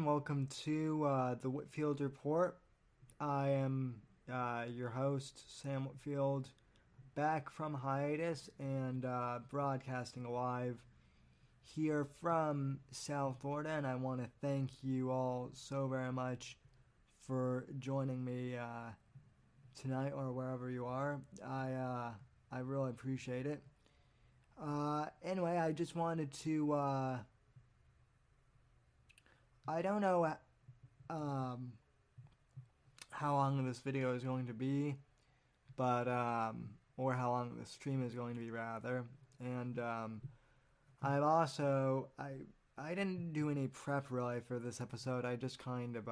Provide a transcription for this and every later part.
everyone. Welcome to the Whitfield Report. I am your host, Sam Whitfield, back from hiatus and broadcasting live here from South Florida. And I want to thank you all so very much for joining me tonight or wherever you are. I really appreciate it. Anyway, I just wanted to. I don't know how long this video is going to be, but or how long the stream is going to be rather. And I've also I didn't do any prep really for this episode. I just kind of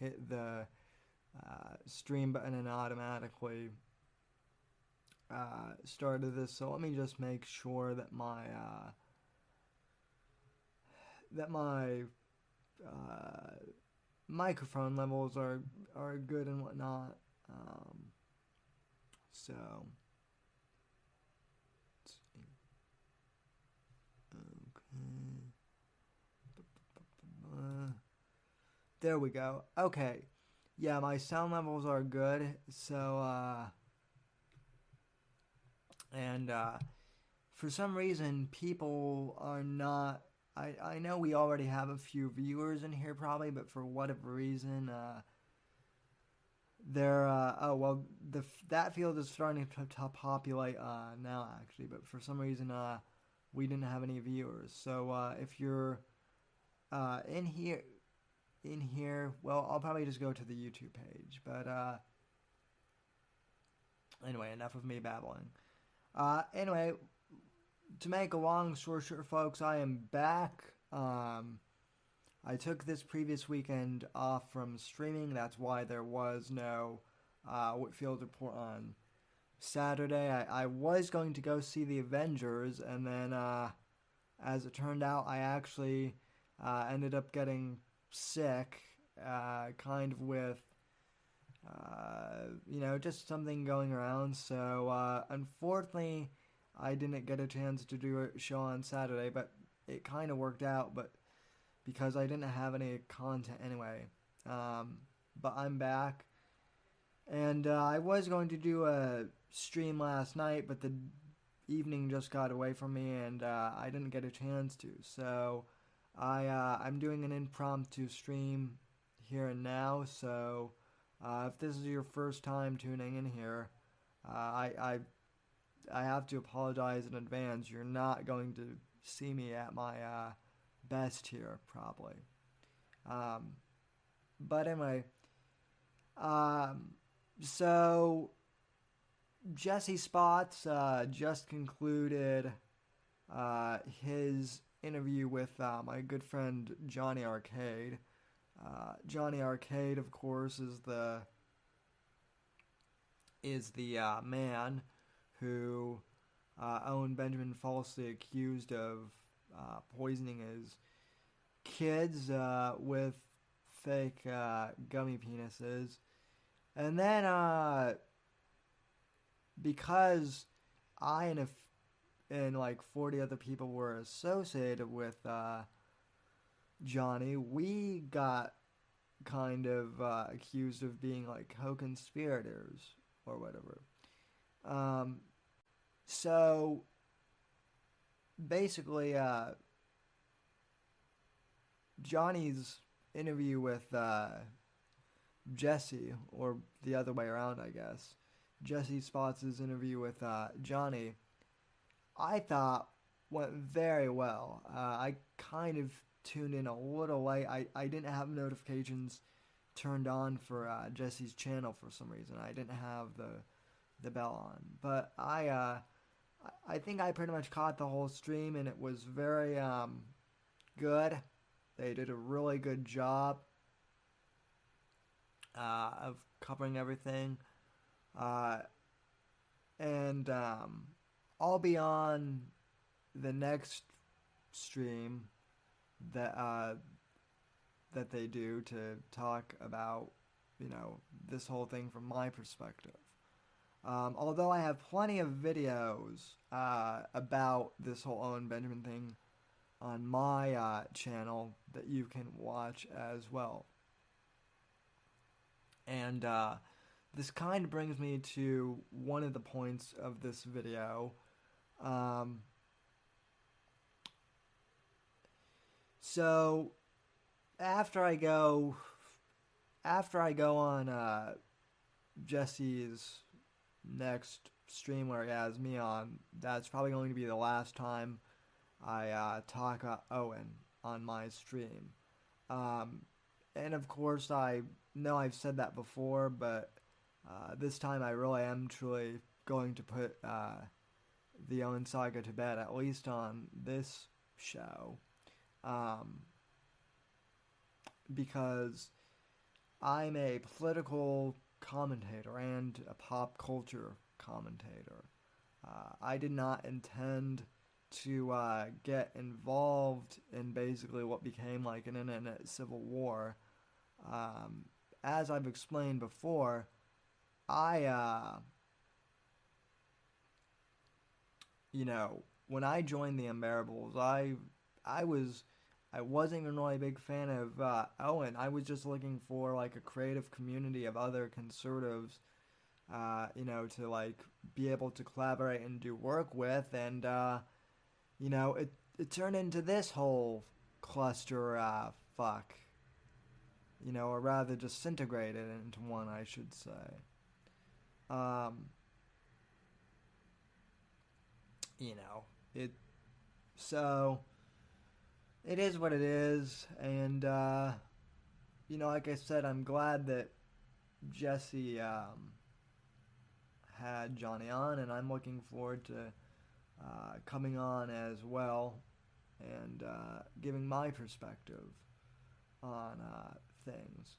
hit the stream button and automatically started this. So let me just make sure that my microphone levels are good and whatnot. So let's see. Okay. There we go. Okay. Yeah, my sound levels are good. So and for some reason people are not. I know we already have a few viewers in here probably, but for whatever reason, they're that field is starting to populate now actually, but for some reason we didn't have any viewers. So if you're in here, well, I'll probably just go to the YouTube page. But anyway, enough of me babbling. Anyway, to make a long story short, folks, I am back. I took this previous weekend off from streaming. That's why there was no Whitfield Report on Saturday. I was going to go see the Avengers, and then as it turned out, I actually ended up getting sick, kind of with just something going around. So unfortunately, I didn't get a chance to do a show on Saturday, but it kind of worked out, but because I didn't have any content anyway. But I'm back, and I was going to do a stream last night, but the evening just got away from me, and I didn't get a chance to. So I'm doing an impromptu stream here and now. So if this is your first time tuning in here, I have to apologize in advance. You're not going to see me at my best here, probably. But anyway, so Jesse Spots just concluded his interview with my good friend Johnny Arcade. Johnny Arcade, of course, is the man who Owen Benjamin falsely accused of poisoning his kids with fake gummy penises. And then because I and like 40 other people were associated with Johnny, we got kind of accused of being like co-conspirators or whatever. So basically, Johnny's interview with Jesse, or the other way around, I guess. Jesse Spots' interview with Johnny, I thought went very well. I kind of tuned in a little late. I didn't have notifications turned on for Jesse's channel for some reason. I didn't have the bell on, but I think I pretty much caught the whole stream, and it was very good. They did a really good job of covering everything, and I'll be on the next stream that they do to talk about this whole thing from my perspective. Although I have plenty of videos about this whole Owen Benjamin thing on my channel that you can watch as well. And this kind of brings me to one of the points of this video. So after I go on Jesse's next stream where he has me on, that's probably going to be the last time I talk Owen on my stream. And of course, I know I've said that before, but this time I really am truly going to put the Owen saga to bed, at least on this show. Because I'm a political commentator and a pop culture commentator. I did not intend to get involved in basically what became like an internet civil war. As I've explained before, when I joined the Unbearables, I wasn't even really a big fan of Owen. I was just looking for like a creative community of other conservatives, to like be able to collaborate and do work with, and it turned into this whole cluster fuck, or rather disintegrated into one, I should say. It so it is what it is, and like I said, I'm glad that Jesse had Johnny on, and I'm looking forward to coming on as well and giving my perspective on things.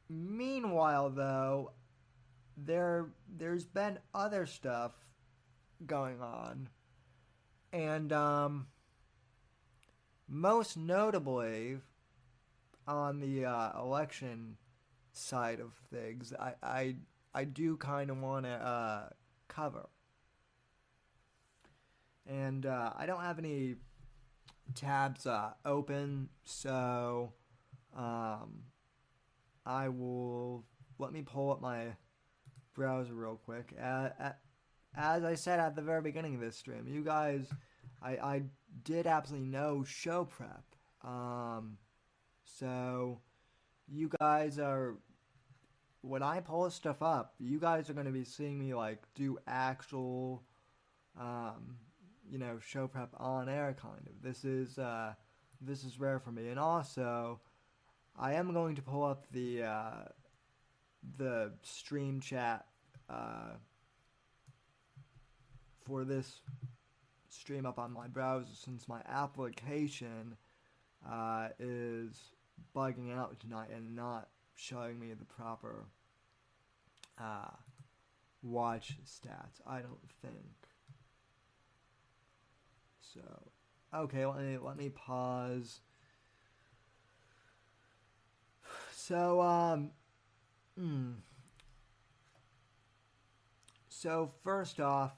Meanwhile, though, there's been other stuff going on, and most notably on the election side of things, I do kind of want to cover. And I don't have any tabs open, so I will let me pull up my browser real quick. As I said at the very beginning of this stream, you guys, I did absolutely no show prep. So you guys are, when I pull this stuff up, you guys are going to be seeing me like do actual, show prep on air kind of. This is rare for me. And also, I am going to pull up the stream chat for this stream up on my browser, since my application is bugging out tonight and not showing me the proper watch stats, I don't think. So, okay, let me pause. So, So first off,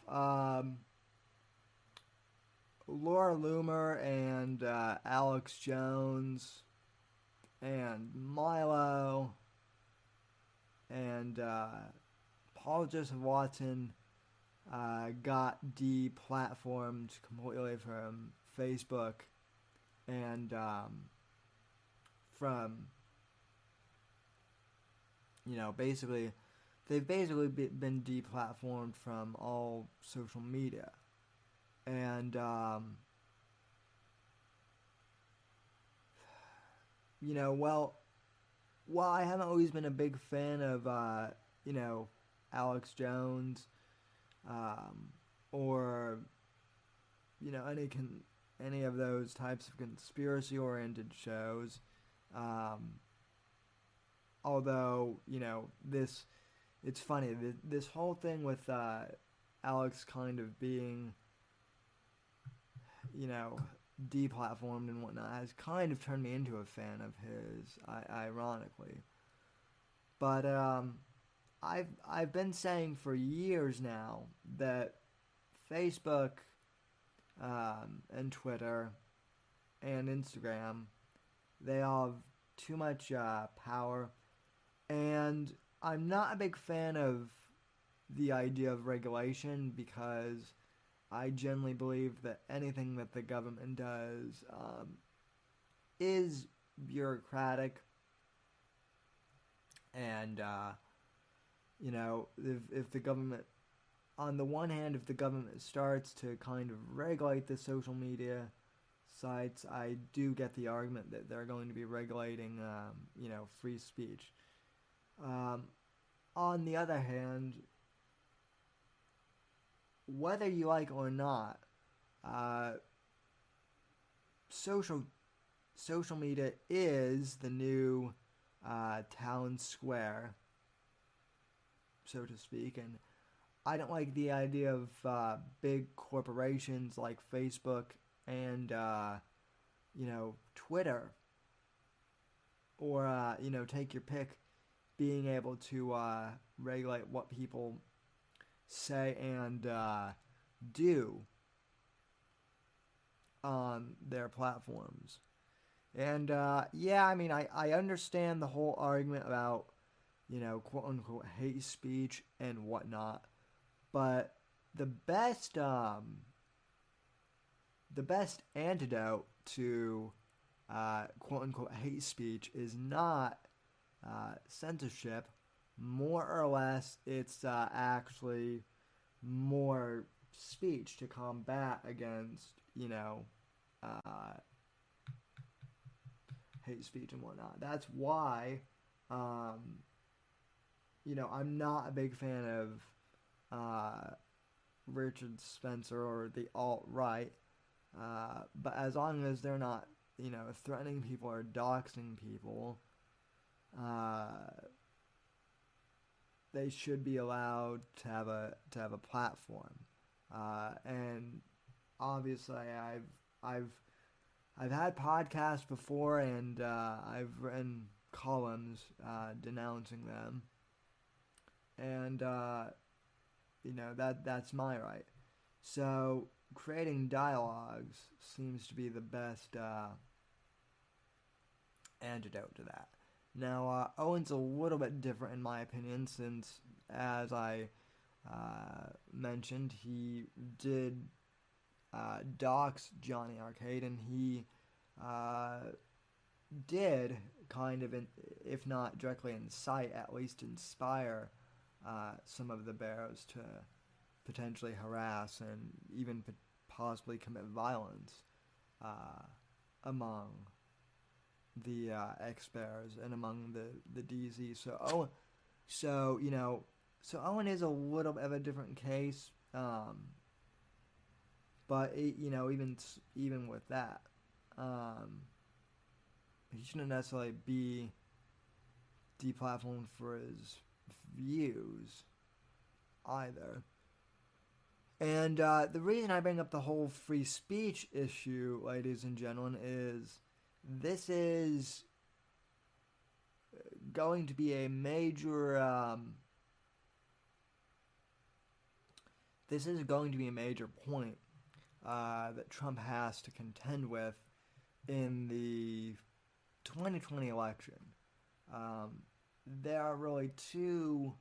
Laura Loomer and Alex Jones and Milo and Paul Joseph Watson got deplatformed completely from Facebook and from, basically, they've basically been deplatformed from all social media. And, while I haven't always been a big fan of, Alex Jones, or, any of those types of conspiracy-oriented shows, although, it's funny, this whole thing with Alex kind of being, deplatformed and whatnot has kind of turned me into a fan of his, ironically. But I've been saying for years now that Facebook and Twitter and Instagram. They all have too much power, and I'm not a big fan of the idea of regulation because I generally believe that anything that the government does is bureaucratic, and if the government, on the one hand, if the government starts to kind of regulate the social media sites, I do get the argument that they're going to be regulating, free speech. On the other hand, whether you like or not, social media is the new town square, so to speak, and I don't like the idea of big corporations like Facebook and Twitter, or take your pick, being able to regulate what people say and do on their platforms. And I understand the whole argument about quote unquote hate speech and whatnot, but the best antidote to quote unquote hate speech is not censorship. More or less, it's actually more speech to combat against hate speech and whatnot. That's why I'm not a big fan of Richard Spencer or the alt-right, but as long as they're not threatening people or doxing people, they should be allowed to have a platform. And obviously, I've had podcasts before, and I've written columns denouncing them, and that's my right. So creating dialogues seems to be the best antidote to that. Now, Owen's a little bit different in my opinion, since, as I mentioned, he did dox Johnny Arcade, and he did kind of, if not directly incite, at least inspire some of the bears to potentially harass and even possibly commit violence among the ex-bears and among the DZ. So Owen is a little bit of a different case, but even with that, he shouldn't necessarily be deplatformed for his views either. And the reason I bring up the whole free speech issue, ladies and gentlemen, is this is going to be a major point that Trump has to contend with in the 2020 election. There are really two,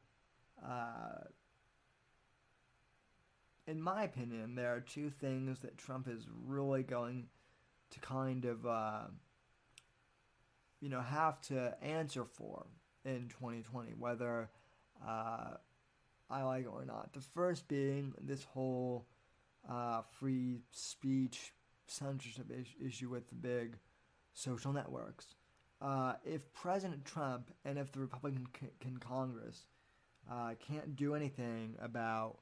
in my opinion, there are two things that Trump is really going to kind of have to answer for in 2020, whether I like it or not. The first being this whole free speech censorship issue with the big social networks. If President Trump and if the Republican Congress can't do anything about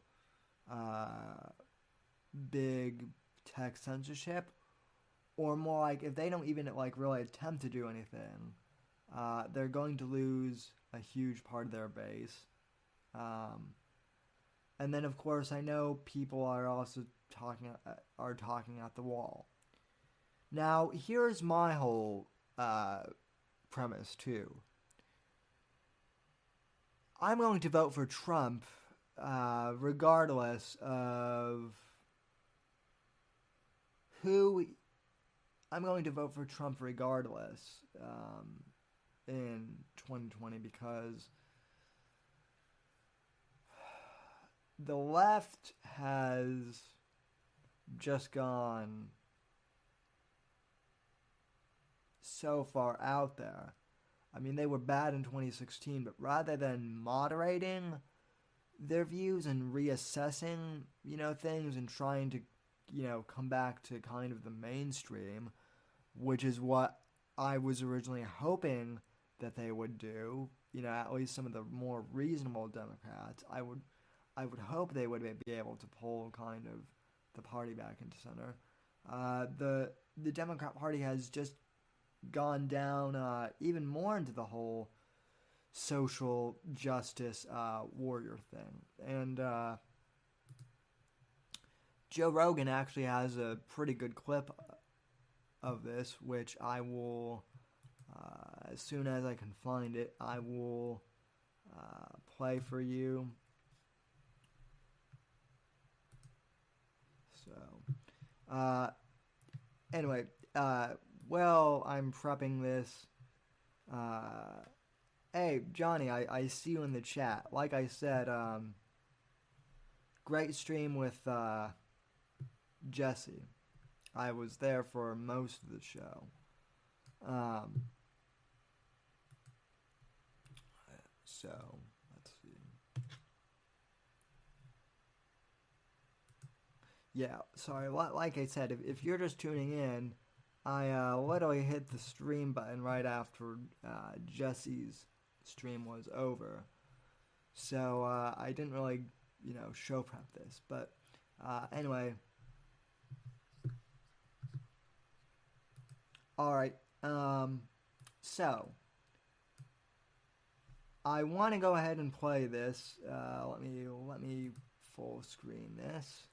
big tech censorship, or more like if they don't even really attempt to do anything, they're going to lose a huge part of their base. And then, of course, I know people are also talking at the wall. Now, here's my whole premise too. I'm going to vote for Trump, regardless of who I'm going to vote for Trump regardless in 2020 because the left has just gone so far out there. I mean, they were bad in 2016, but rather than moderating their views and reassessing, things and trying to, come back to kind of the mainstream, which is what I was originally hoping that they would do, at least some of the more reasonable Democrats, I would hope they would be able to pull kind of the party back into center. The Democrat Party has just gone down even more into the whole social justice warrior thing. And Joe Rogan actually has a pretty good clip of this, which I will, as soon as I can find it, I will play for you. So, anyway, well, I'm prepping this. Hey, Johnny, I see you in the chat. Like I said, great stream with Jesse. I was there for most of the show. So, let's see. Yeah, sorry, like I said, if you're just tuning in, I literally hit the stream button right after Jesse's stream was over. So I didn't really, show prep this. But anyway. Alright, so I want to go ahead and play this. Let me full screen this.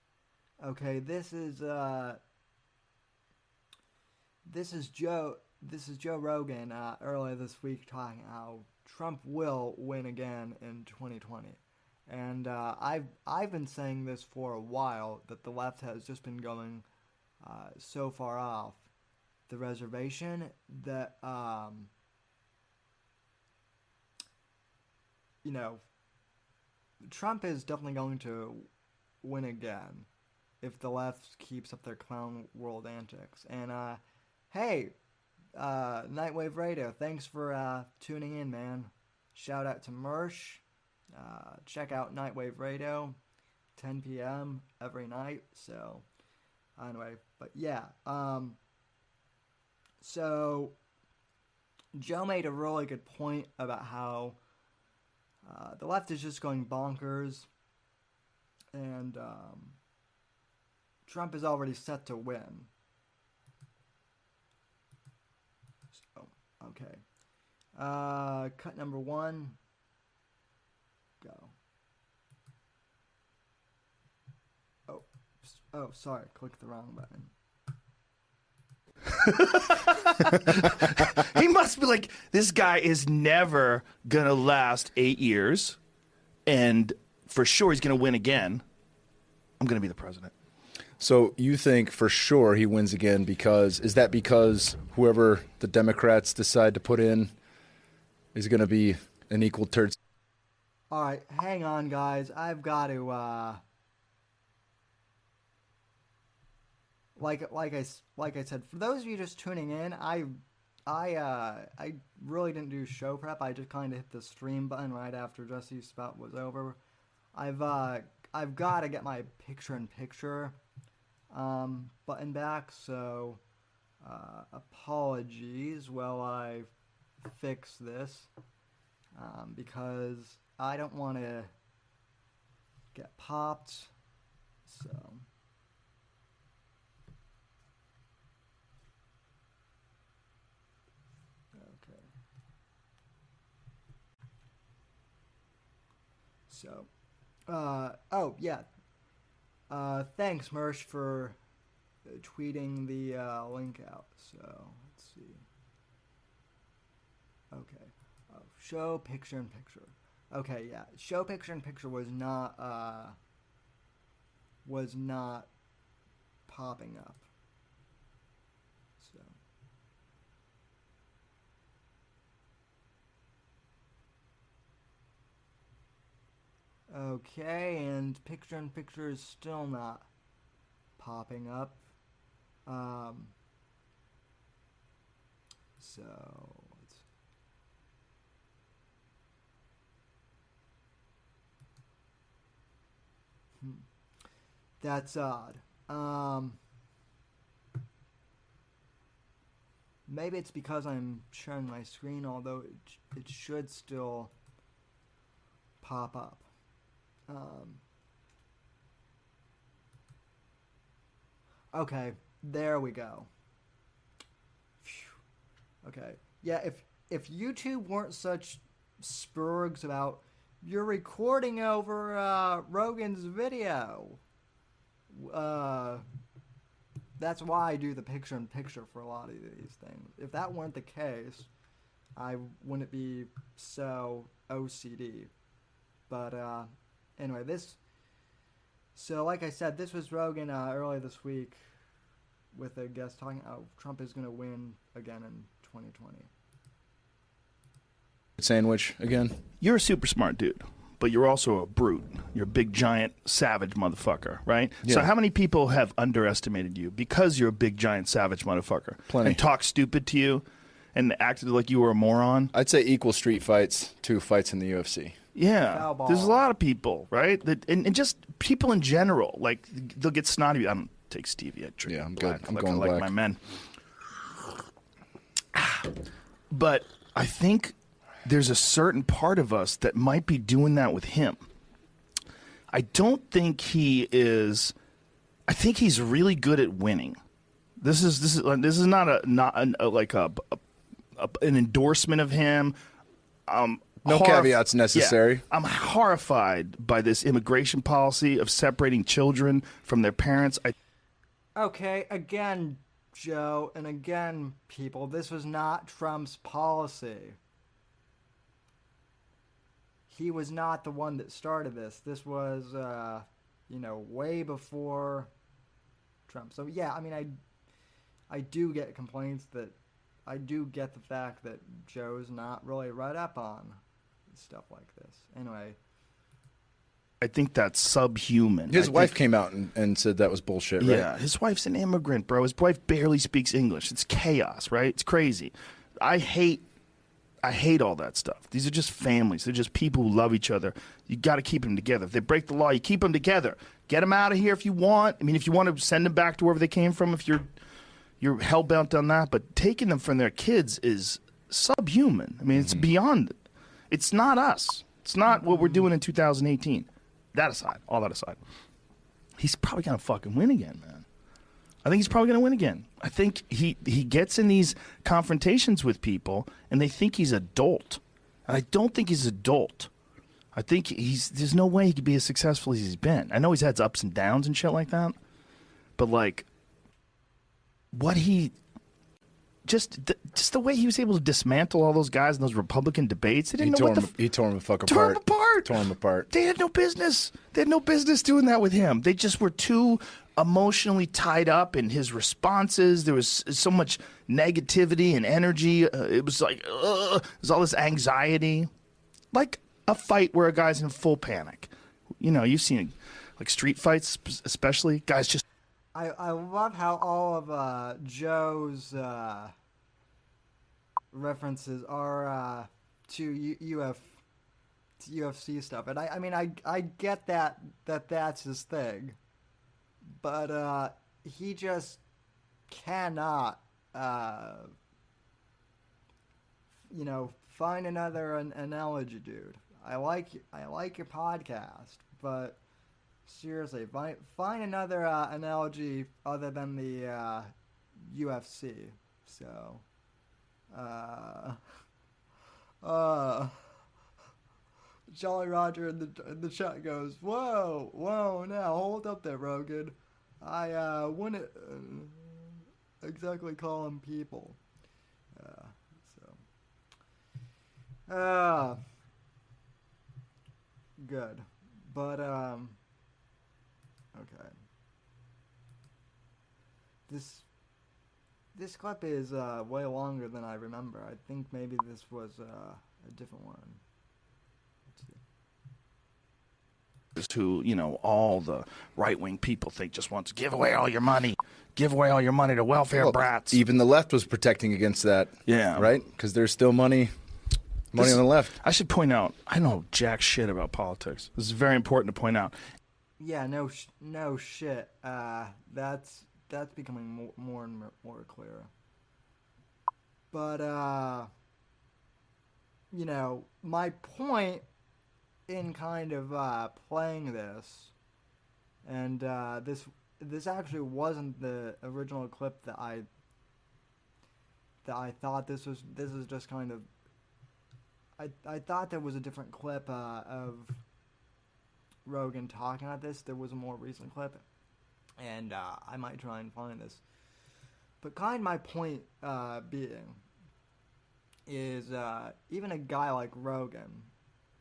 Okay, this is Joe Rogan earlier this week talking how Trump will win again in 2020. And I've been saying this for a while, that the left has just been going so far off the reservation that Trump is definitely going to win again if the left keeps up their clown world antics. And hey, Nightwave Radio, thanks for tuning in, man. Shout out to Mersh. Check out Nightwave Radio, 10 p.m. every night. So anyway, but yeah. So Joe made a really good point about how the left is just going bonkers, and Trump is already set to win. So, okay. Cut number 1. Go. Oh, sorry. Clicked the wrong button. He must be like, this guy is never going to last 8 years, and for sure he's going to win again. I'm going to be the president. So you think for sure he wins again because whoever the Democrats decide to put in is going to be an equal turd? All right, hang on, guys. I've got to like I said, for those of you just tuning in, I really didn't do show prep. I just kind of hit the stream button right after Jesse's spout was over. I've got to get my picture-in-picture button back, so apologies while I fix this, because I don't want to get popped, so... So, oh, yeah. Thanks, Mersh, for tweeting the link out. So, let's see. Okay. Oh, show picture-in-picture. Okay, yeah. Show picture-in-picture was not popping up. Okay, and picture is still not popping up. Um, so let's. That's odd. Maybe it's because I'm sharing my screen, although it should still pop up. Okay, there we go. Phew. Okay, yeah. If YouTube weren't such spurgs about you're recording over Rogan's video, that's why I do the picture-in-picture for a lot of these things. If that weren't the case, I wouldn't be so OCD. But anyway, this. So, like I said, this was Rogan earlier this week with a guest talking how Trump is going to win again in 2020. Sandwich again. You're a super smart dude, but you're also a brute. You're a big, giant, savage motherfucker, right? Yeah. So how many people have underestimated you because you're a big, giant, savage motherfucker? Plenty. And talked stupid to you and acted like you were a moron? I'd say equal street fights to fights in the UFC. Yeah, Foul ball. there's a lot of people, right? That and just people in general, like they'll get snotty. I don't take stevia. I drink Yeah, I'm black, good. I'm like going I like black. my men. But I think there's a certain part of us that might be doing that with him. I don't think he is. I think he's really good at winning. This is not an endorsement of him. No caveats necessary. Yeah, I'm horrified by this immigration policy of separating children from their parents. Okay, again, Joe, and again, people, this was not Trump's policy. He was not the one that started this. This was, way before Trump. So, yeah, I mean, I do get complaints that I do get the fact that Joe's not really read up on stuff like this. Anyway. I think that's subhuman. His wife came out and said that was bullshit, right? Yeah, his wife's an immigrant, bro. His wife barely speaks English. It's chaos, right? It's crazy. I hate all that stuff. These are just families. They're just people who love each other. You got to keep them together. If they break the law, you keep them together. Get them out of here if you want. I mean, if you want to send them back to wherever they came from, if you're hell-bent on that. But taking them from their kids is subhuman. I mean, it's beyond. It's not us. It's not what we're doing in 2018. All that aside, he's probably going to fucking win again, man. I think he's probably going to win again. I think he gets in these confrontations with people, and they think he's a dolt. And I don't think he's a dolt. I think there's no way he could be as successful as he's been. I know he's had ups and downs and shit like that, but like, what he... Just the way he was able to dismantle all those guys in those Republican debates. They didn't know what he tore them the fuck tore apart. them apart. Tore them apart. They had no business. They had no business doing that with him. They just were too emotionally tied up in his responses. There was so much negativity and energy. It was like, there's all this anxiety. Like a fight where a guy's in full panic. You know, you've seen like street fights especially. Guys just... I love how all of Joe's references are to UFC stuff, and I mean I get that's his thing, but he just cannot find another analogy, dude. I like your podcast, but seriously, find another analogy other than the UFC. So, Jolly Roger in the chat goes, whoa, now hold up there, Rogan. I wouldn't exactly call them people. Good, but okay. This clip is way longer than I remember. I think maybe this was a different one. Let's see. who, all the right-wing people think just wants to give away all your money. Give away all your money to welfare brats. Even the left was protecting against that. Yeah. Right? Because there's still money on the left. I should point out, I know jack shit about politics. This is very important to point out. Yeah, no shit. That's becoming more and more clear. But my point in kind of playing this, and this actually wasn't the original clip that I thought this was. This is just kind of. I thought there was a different clip of Rogan talking about this. There was a more recent clip, and I might try and find this. But kind of my point being is even a guy like Rogan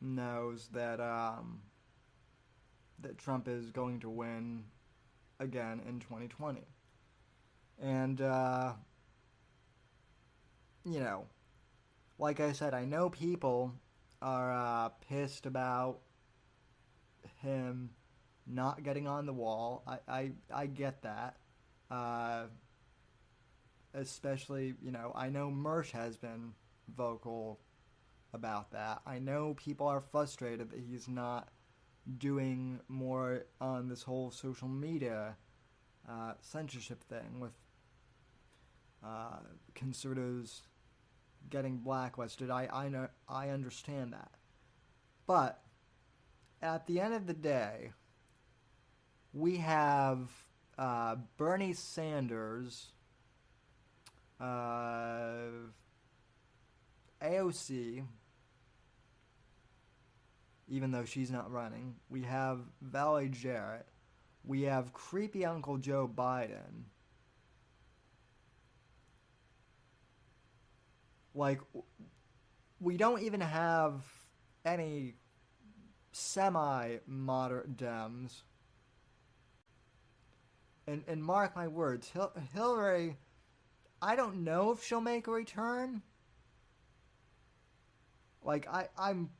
knows that that Trump is going to win again in 2020, and like I said, I know people are pissed about him not getting on the wall. I get that. Especially, I know Mersh has been vocal about that. I know people are frustrated that he's not doing more on this whole social media censorship thing with conservatives getting blacklisted. I know, I understand that. But at the end of the day, we have Bernie Sanders, AOC, even though she's not running. We have Valerie Jarrett. We have creepy Uncle Joe Biden. Like, we don't even have any semi-moderate Dems. And mark my words, Hillary, I don't know if she'll make a return. Like, I'm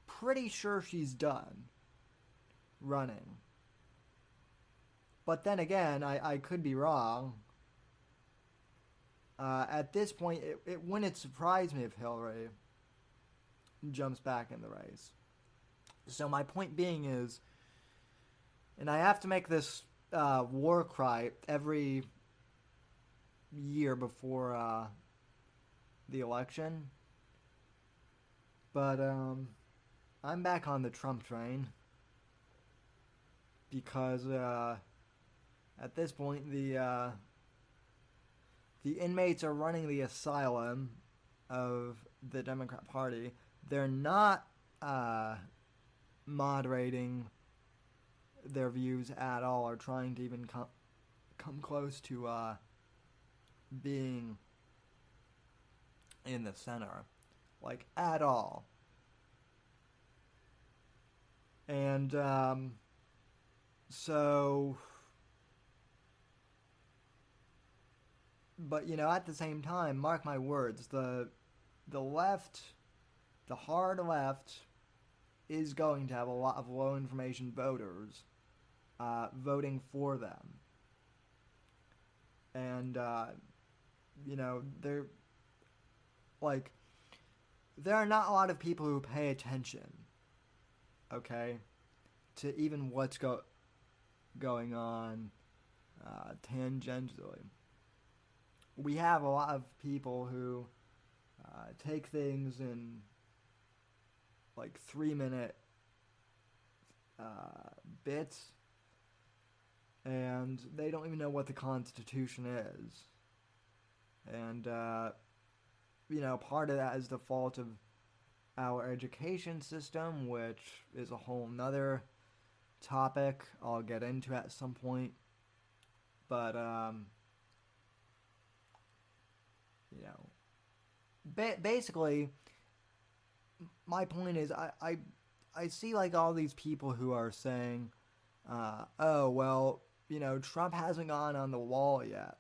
pretty sure she's done running. But then again, I could be wrong. At this point, it wouldn't surprise me if Hillary jumps back in the race. So my point being is, and I have to make this war cry every year before the election, but I'm back on the Trump train because at this point the inmates are running the asylum of the Democrat Party. They're not moderating their views at all, or trying to even come close to being in the center, like, at all. And so, but at the same time, mark my words, the left, the hard left, is going to have a lot of low information voters voting for them. And they're like, there are not a lot of people who pay attention, okay, to even what's going on tangentially. We have a lot of people who take things in like 3-minute bits, and they don't even know what the Constitution is. And part of that is the fault of our education system, which is a whole nother topic I'll get into at some point. But basically, my point is, I see like all these people who are saying, oh well, Trump hasn't gone on the wall yet,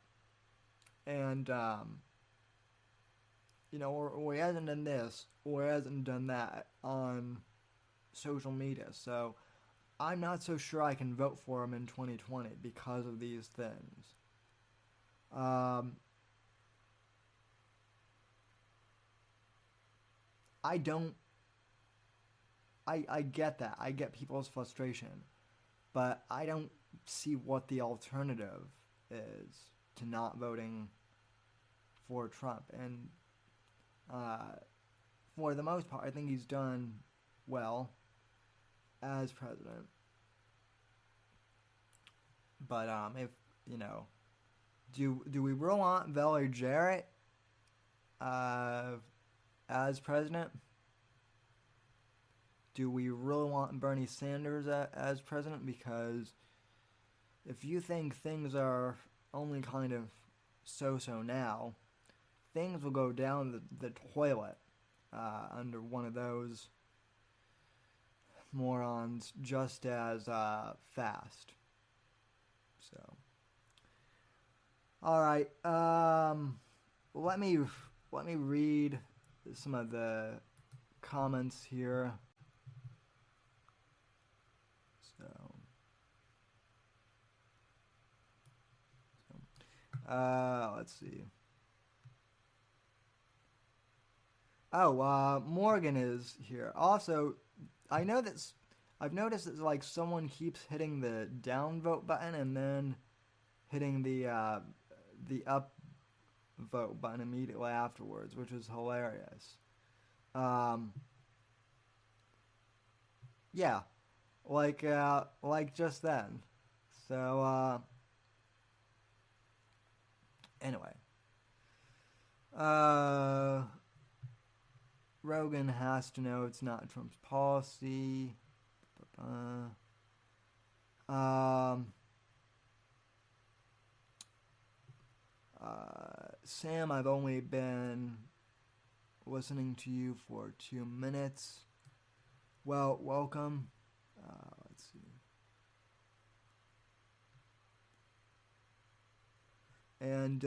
and or he hasn't done this, or he hasn't done that on social media. So I'm not so sure I can vote for him in 2020 because of these things. Um, I don't. I get that. I get people's frustration. But I don't see what the alternative is to not voting for Trump. And for the most part, I think he's done well as president. But if you know, do we really want Valerie Jarrett as president? Do we really want Bernie Sanders as president? Because if you think things are only kind of so now, things will go down the toilet under one of those morons just as fast. So, all right. Let me read some of the comments here. Let's see. Oh, Morgan is here. Also, I've noticed that like someone keeps hitting the downvote button and then hitting the up vote button immediately afterwards, which is hilarious. Yeah, like just then. So anyway, Rogan has to know it's not Trump's policy. Sam, I've only been listening to you for 2 minutes. Well, welcome. Let's see. And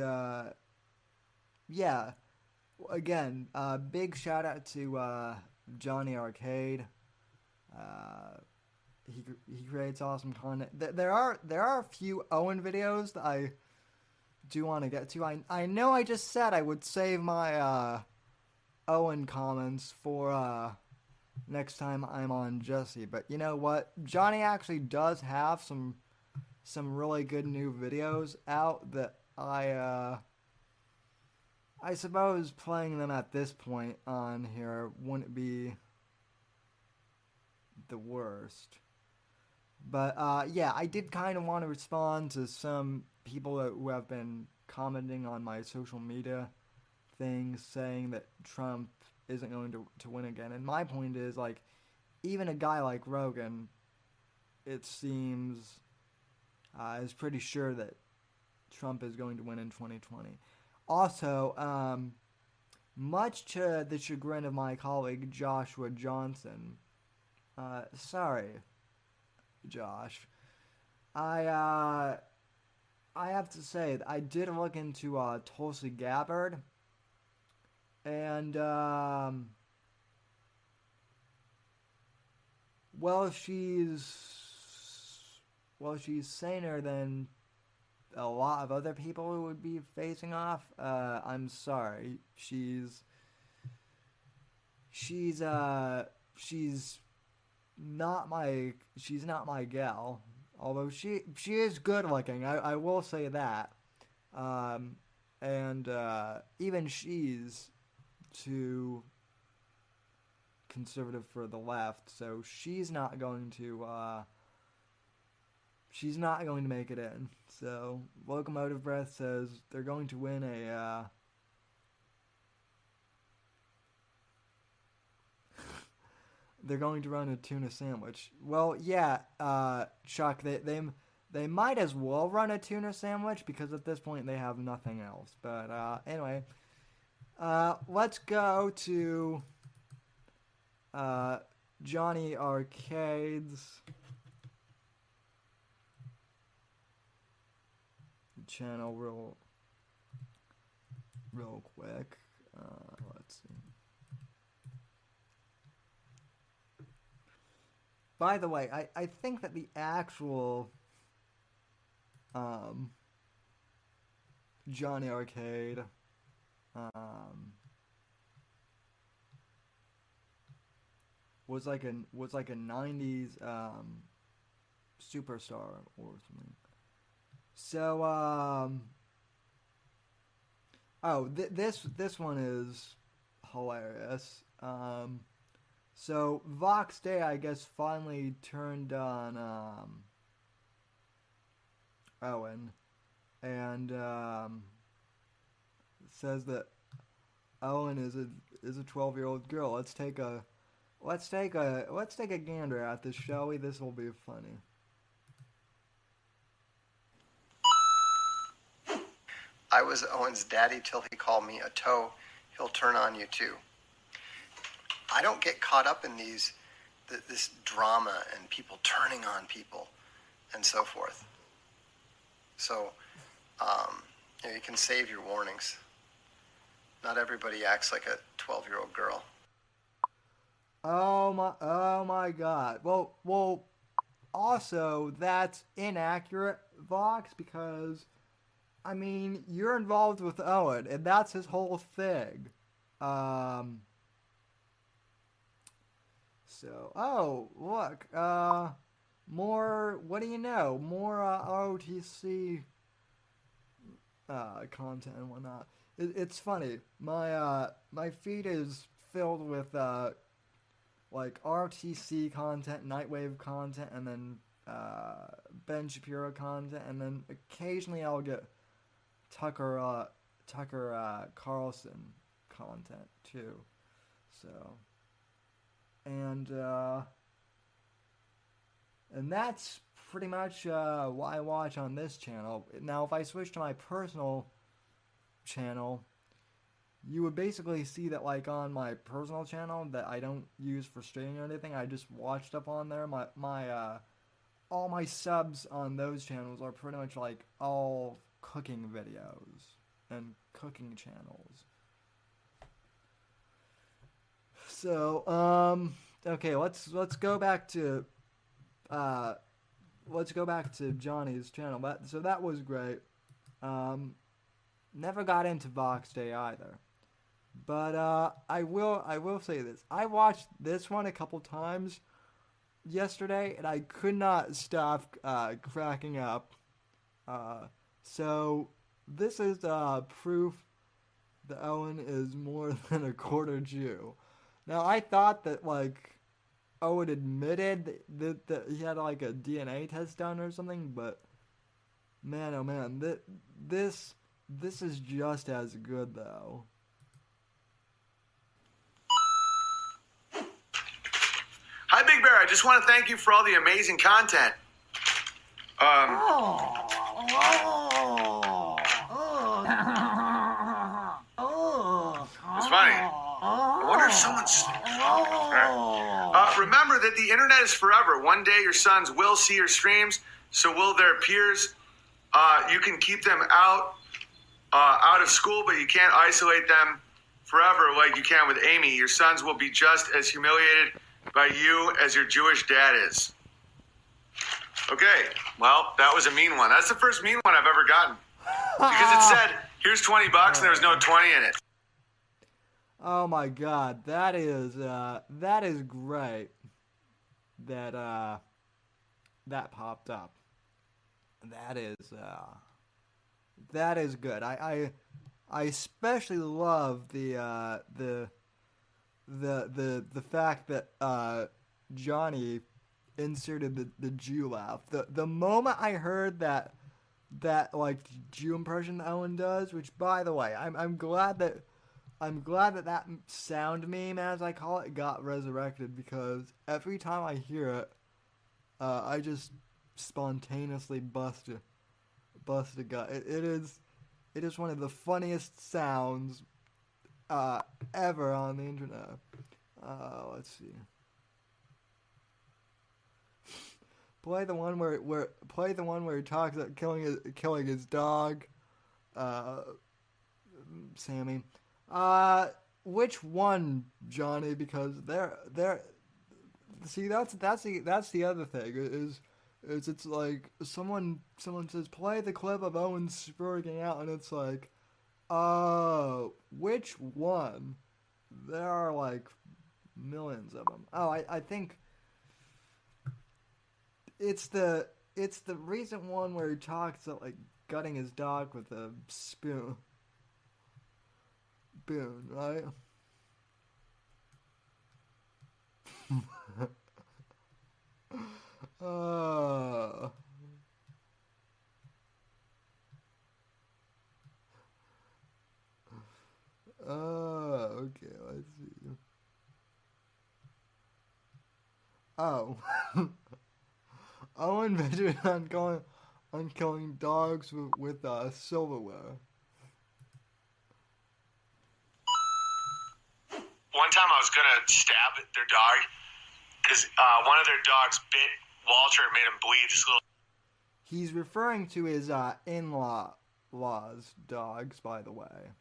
yeah, again, big shout out to Johnny Arcade. He creates awesome content. There are a few Owen videos that I do want to get to. I know I just said I would save my Owen comments for next time I'm on Jesse, but you know what? Johnny actually does have some really good new videos out that I suppose playing them at this point on here wouldn't be the worst. But yeah, I did kind of want to respond to some people who have been commenting on my social media things saying that Trump isn't going to win again. And my point is, like, even a guy like Rogan, it seems, is pretty sure that Trump is going to win in 2020. Also, much to the chagrin of my colleague Joshua Johnson, sorry, Josh, I have to say that I did look into Tulsi Gabbard, and well, she's saner than a lot of other people who would be facing off. I'm sorry, she's not my gal. Although she is good looking, I will say that. And even she's too conservative for the left, so she's not going to make it in. So Locomotive Breath says they're going to win a they're going to run a tuna sandwich. Well, yeah, Chuck, they might as well run a tuna sandwich because at this point they have nothing else. But anyway, let's go to Johnny Arcade's channel real quick. Let's see. By the way, I think that the actual um, Johnny Arcade um, was like a '90s superstar or something. So this one is hilarious. So Vox Day, I guess, finally turned on Owen, and says that Owen is a 12-year-old girl. Let's take a gander at this, shall we? This will be funny. I was Owen's daddy till he called me a toe. He'll turn on you too. I don't get caught up in this drama and people turning on people and so forth. So, you can save your warnings. Not everybody acts like a 12-year-old girl. Oh my God. Well. Also, that's inaccurate, Vox, because I mean you're involved with Owen, and that's his whole thing. Um. So, look. More. What do you know? More ROTC content and whatnot. It's funny. My feed is filled with like RTC content, Nightwave content, and then Ben Shapiro content, and then occasionally I'll get Tucker Carlson content too. So and that's pretty much what I watch on this channel. Now, if I switch to my personal channel, you would basically see that, like, on my personal channel that I don't use for streaming or anything, I just watch stuff on there. All my subs on those channels are pretty much like all cooking videos and cooking channels. So, okay, let's go back to Johnny's channel. So that was great. Never got into Vox Day either. But I will say this. I watched this one a couple times yesterday, and I could not stop cracking up. So this is proof that Owen is more than a quarter Jew. Now, I thought that, like, Owen admitted that he had, like, a DNA test done or something, but man, oh man, this is just as good, though. Hi, Big Bear. I just want to thank you for all the amazing content. It's funny. I wonder if someone's... remember that the internet is forever. One day your sons will see your streams, so will their peers. You can keep them out of school, but you can't isolate them forever like you can with Amy. Your sons will be just as humiliated by you as your Jewish dad is. Okay, well, that was a mean one. That's the first mean one I've ever gotten. Because it said, here's $20 and there was no 20 in it. Oh my God, that is great. That popped up. That is good. I especially love the fact that Johnny inserted the Jew laugh. The moment I heard that like Jew impression that Owen does, which by the way, I'm glad that sound meme, as I call it, got resurrected, because every time I hear it, I just spontaneously bust a gut. It is one of the funniest sounds ever on the internet. Let's see. Play the one where he talks about killing his dog, Sammy. Which one, Johnny? Because see, that's the other thing is it's like someone says play the clip of Owen spurting out, and it's like, which one? There are like millions of them. Oh, I think it's the recent one where he talks about like gutting his dog with a spoon, right? uh, okay, let's see. Oh, Owen ventured on killing dogs with silverware. One time I was gonna stab their dog because one of their dogs bit Walter and made him bleed. This little. He's referring to his in-laws' dogs, by the way.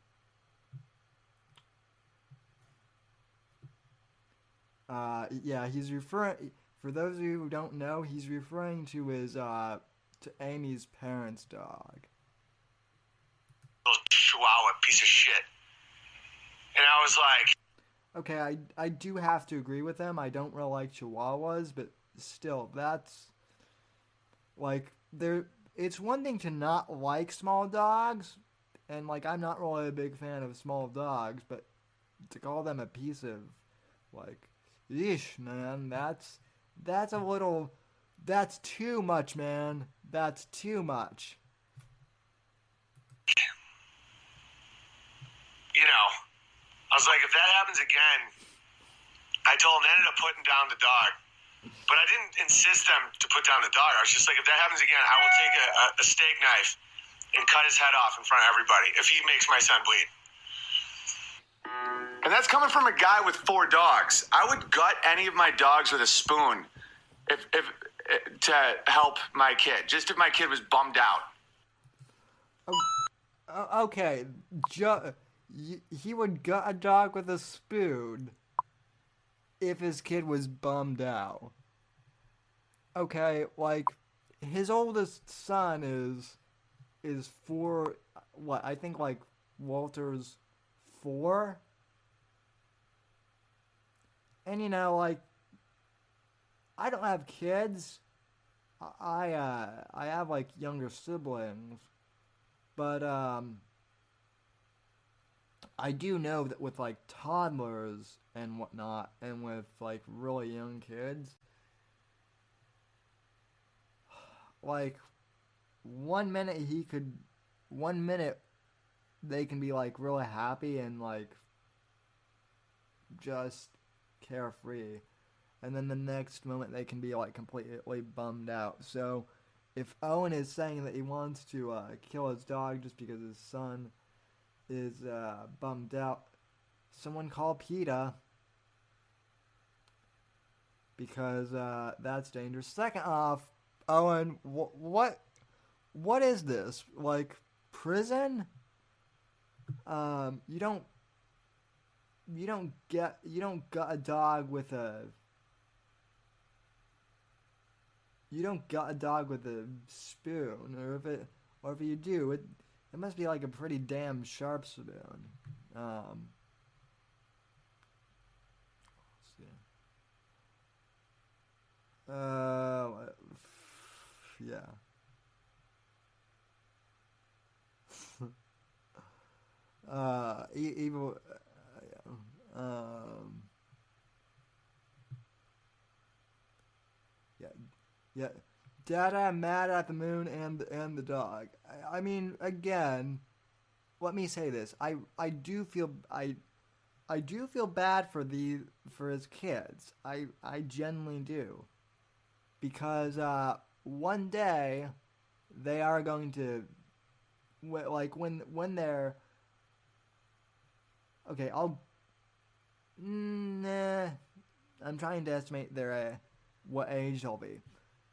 Yeah, he's referring. For those of you who don't know, he's referring to his to Amy's parents' dog. Little chihuahua piece of shit. And I was like, okay, I do have to agree with them. I don't really like chihuahuas, but still, that's like it's one thing to not like small dogs, and like I'm not really a big fan of small dogs, but to call them a piece of like, yeesh, man, that's too much, man. That's too much. I was like, if that happens again, I told them they ended up putting down the dog. But I didn't insist them to put down the dog. I was just like, if that happens again, I will take a steak knife and cut his head off in front of everybody if he makes my son bleed. And that's coming from a guy with 4 dogs. I would gut any of my dogs with a spoon if to help my kid. Just if my kid was bummed out. Okay, he would gut a dog with a spoon if his kid was bummed out. Okay, like his oldest son is 4. What I think like Walter's 4. And like I don't have kids. I have like younger siblings, but I do know that with like toddlers and whatnot, and with like really young kids, like 1 minute they can be like really happy and like just carefree, and then the next moment they can be like completely bummed out. So if Owen is saying that he wants to kill his dog just because his son is bummed out, someone call PETA, because that's dangerous. Second off, Owen, what is this, like prison? You don't gut a dog with a spoon, or if you do, it must be like a pretty damn sharp spoon. Let's see. Yeah. Evil. Yeah. Yeah. Dad, I'm mad at the moon and the dog. I mean, again, let me say this. I do feel bad for his kids. I genuinely do, because one day they are going to, like when they're okay. I'm trying to estimate their what age they'll be.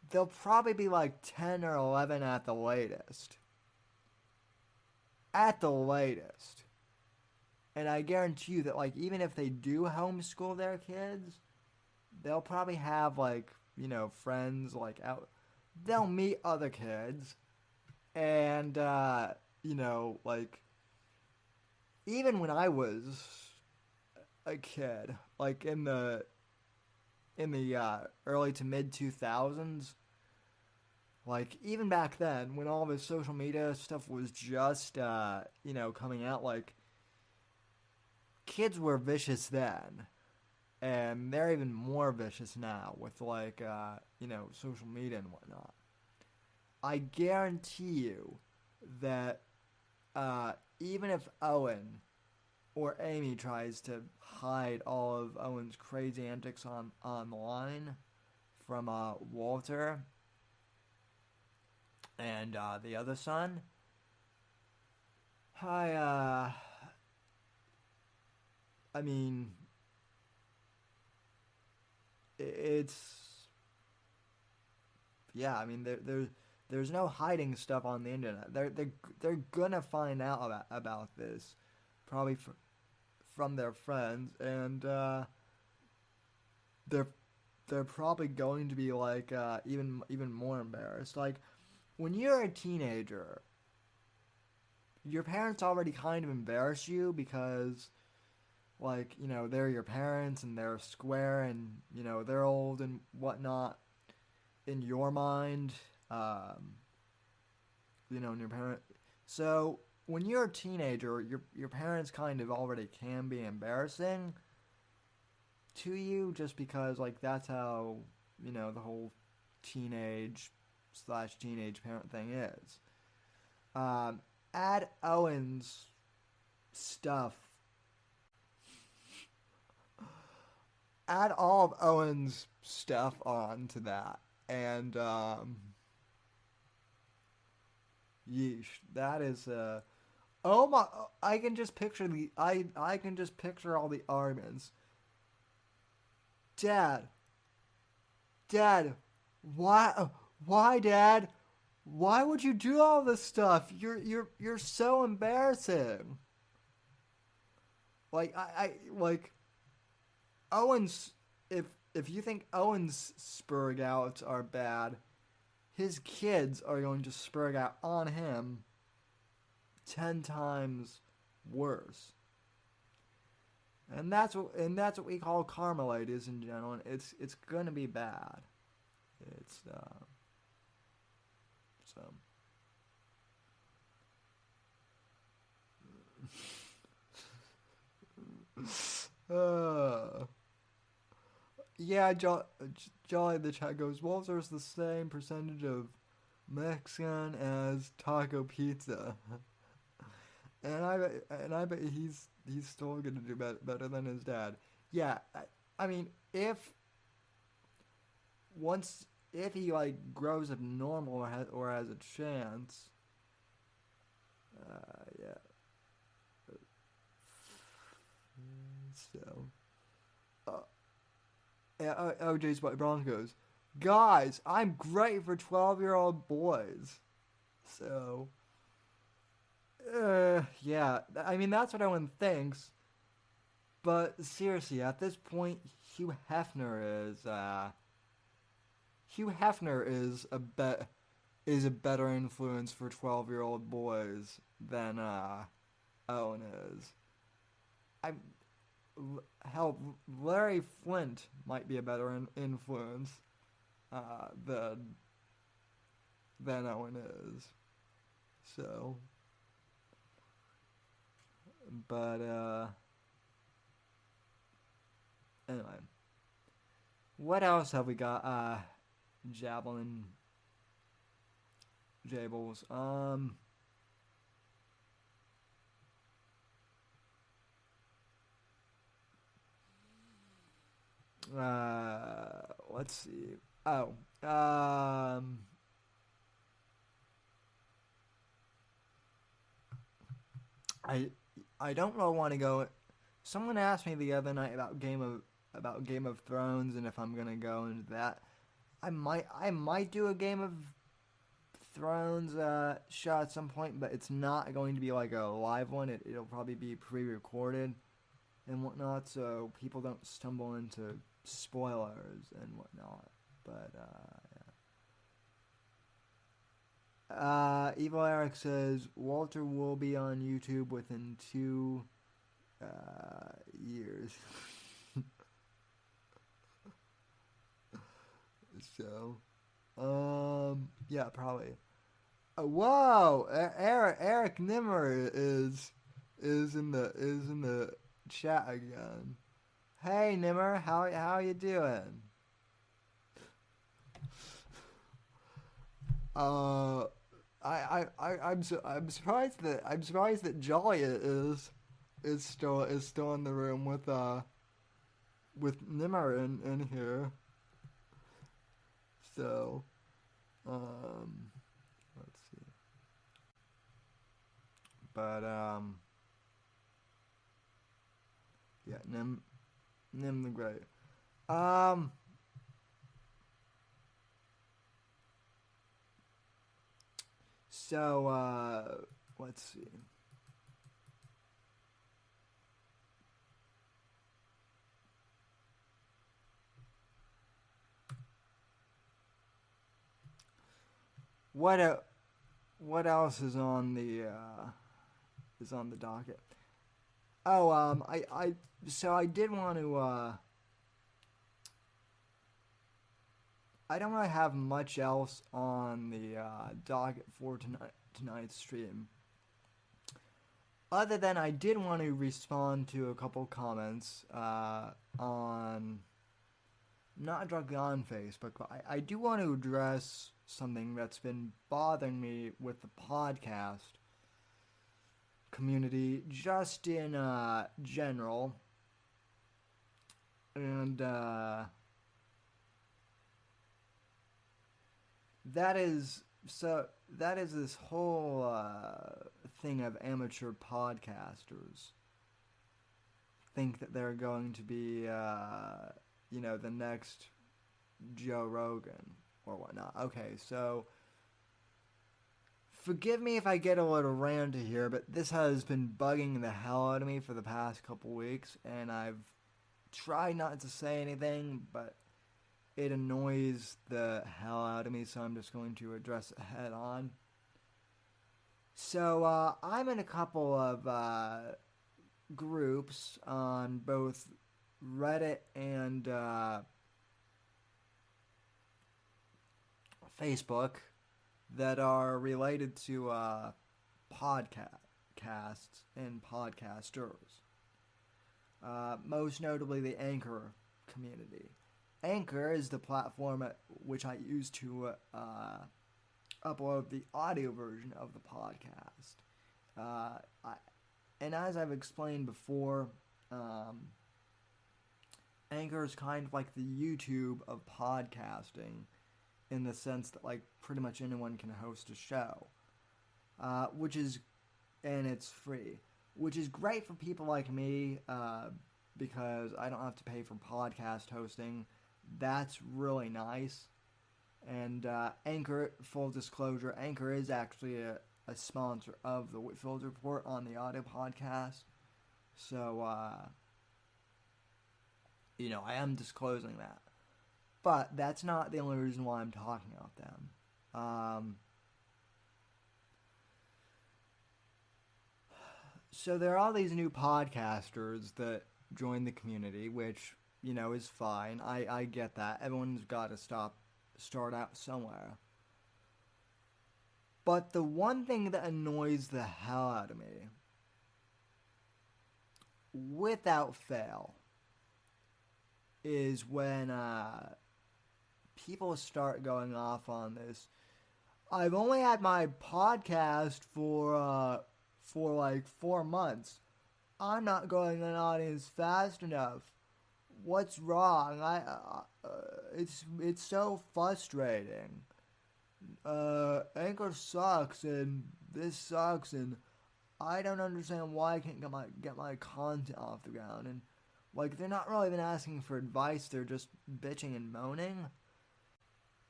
They'll probably be like 10 or 11 at the latest. At the latest. And I guarantee you that, like, even if they do homeschool their kids, they'll probably have like, friends like out. They'll meet other kids, and like even when I was a kid, like in the early to mid 2000s, like even back then when all this social media stuff was just coming out, like kids were vicious then, and they're even more vicious now with like social media and whatnot. I guarantee you that even if Owen or Amy tries to hide all of Owen's crazy antics online from Walter and the other son, I I mean it's yeah. I mean there's no hiding stuff on the internet. They're gonna find out about this, probably from their friends, and they're they're probably going to be like even more embarrassed. Like when you're a teenager, your parents already kind of embarrass you because like they're your parents and they're square and they're old and whatnot in your mind. In your parent. So when you're a teenager, your parents kind of already can be embarrassing to you just because like that's how the whole teenage parent thing is. Add Owen's stuff. Add all of Owen's stuff on to that, and yeesh, that is oh my! I can just picture I can just picture all the arguments. Dad, Dad, why, Dad? Why would you do all this stuff? You're so embarrassing. Like I like Owen's. If you think Owen's spurg outs are bad, his kids are going to spurg out on him 10 times worse. And that's what we call karma, ladies and gentlemen. It's gonna be bad. It's so. Yeah, Jolly the chat goes, Walter's the same percentage of Mexican as taco pizza. And I bet he's still gonna do better than his dad. Yeah, I mean, if he like grows up normal or has a chance, yeah. So, yeah, OJ's White Broncos, guys, I'm great for 12-year-old boys. So, yeah, I mean that's what everyone thinks. But seriously, at this point, Hugh Hefner is a better influence for 12-year-old boys than Owen is. I hell, Larry Flint might be a better influence than Owen is. So, but anyway, what else have we got? Javelin Jables. Let's see. Oh, I don't really want to go. Someone asked me the other night about Game of Thrones and if I'm gonna go into that. I might do a Game of Thrones show at some point, but it's not going to be like a live one. It'll probably be pre-recorded and whatnot, so people don't stumble into spoilers and whatnot. But Evil Eric says Walter will be on YouTube within 2 years. So, yeah, probably. Whoa, Eric Nimmer is in the chat again. Hey Nimmer, how you doing? I'm surprised that Jolly is still in the room with Nimmer in here. So, let's see. But yeah, Nim the Great. So let's see. What else is on the docket? Oh, I did want to I don't really have much else on the docket for tonight's stream. Other than I did want to respond to a couple comments on, not directly on Facebook, but I do want to address something that's been bothering me with the podcast community, just in general. And that is this whole thing of amateur podcasters think that they're going to be the next Joe Rogan or whatnot. Okay, so forgive me if I get a little ranty here, but this has been bugging the hell out of me for the past couple weeks, and I've tried not to say anything, but it annoys the hell out of me, so I'm just going to address it head on. So, I'm in a couple of groups on both Reddit and Facebook that are related to podcasts and podcasters. Most notably the Anchor community. Anchor is the platform at which I use to upload the audio version of the podcast. And as I've explained before, Anchor is kind of like the YouTube of podcasting, in the sense that like pretty much anyone can host a show, and it's free, which is great for people like me because I don't have to pay for podcast hosting. That's really nice. And Anchor, full disclosure, Anchor is actually a sponsor of the Whitfield Report on the audio podcast. So, I am disclosing that. But that's not the only reason why I'm talking about them. So there are all these new podcasters that join the community, which, is fine. I get that. Everyone's got to start out somewhere. But the one thing that annoys the hell out of me, without fail, is when people start going off on this. I've only had my podcast for like 4 months. I'm not growing an audience fast enough. What's wrong? It's so frustrating. Anchor sucks, and this sucks, and I don't understand why I can't get my content off the ground. And like, they're not really even asking for advice; they're just bitching and moaning.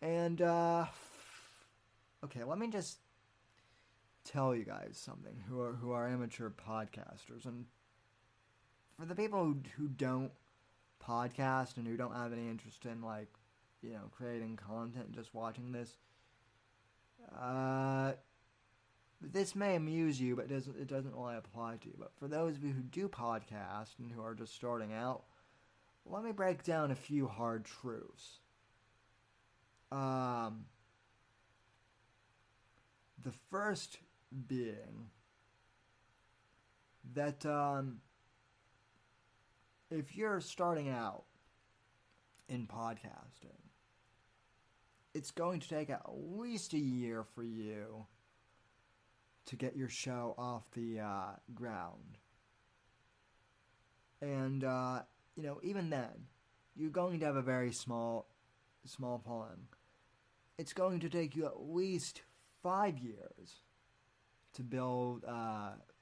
And okay, let me just tell you guys something who are amateur podcasters. And for the people who don't podcast and who don't have any interest in like, creating content, just watching this, this may amuse you, but it doesn't really apply to you. But for those of you who do podcast and who are just starting out, let me break down a few hard truths. The first being that if you're starting out in podcasting, it's going to take at least a year for you to get your show off the ground. And, even then, you're going to have a very small following. It's going to take you at least 5 years to build,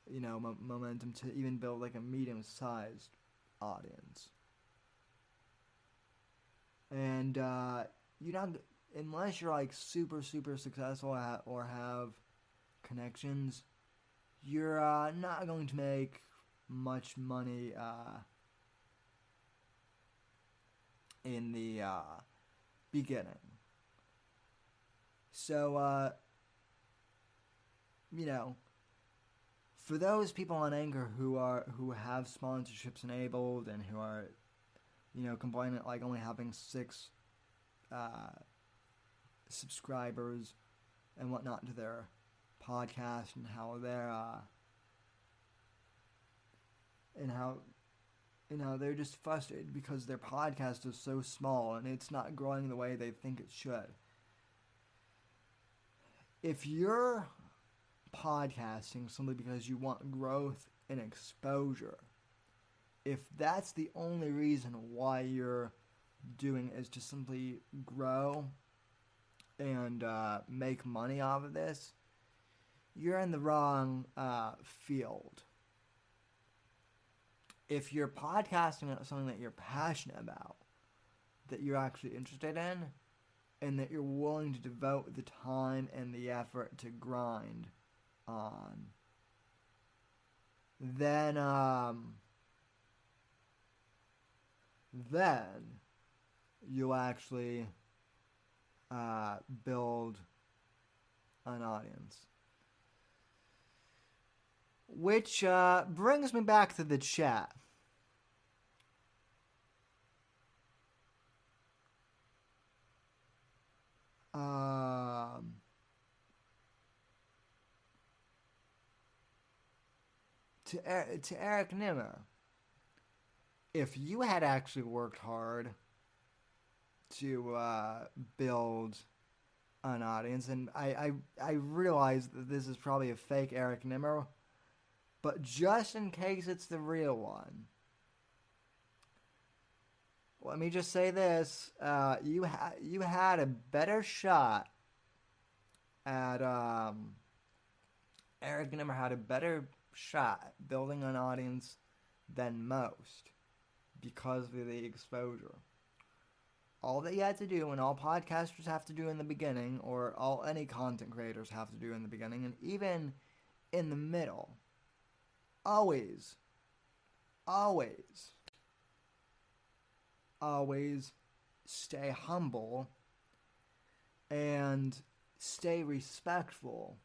momentum, to even build like a medium-sized audience. And unless you're like super, super successful or have connections, you're not going to make much money in the beginning. So, for those people on Anchor who have sponsorships enabled and who are, complaining like only having 6 subscribers and whatnot to their podcast, and how they're they're just frustrated because their podcast is so small and it's not growing the way they think it should. If you're podcasting simply because you want growth and exposure, if that's the only reason why you're doing it is to simply grow and make money off of this, you're in the wrong field. If you're podcasting about something that you're passionate about, that you're actually interested in, and that you're willing to devote the time and the effort to grind on, then you'll actually build an audience. Which brings me back to the chat. To Eric Nimmer, if you had actually worked hard to build an audience, and I realize that this is probably a fake Eric Nimmer, but just in case it's the real one, let me just say this: you had a better shot at Eric Nimmer had a better shot at building an audience than most because of the exposure. All that you had to do, and all podcasters have to do in the beginning, or all any content creators have to do in the beginning, and even in the middle, always stay humble and stay respectful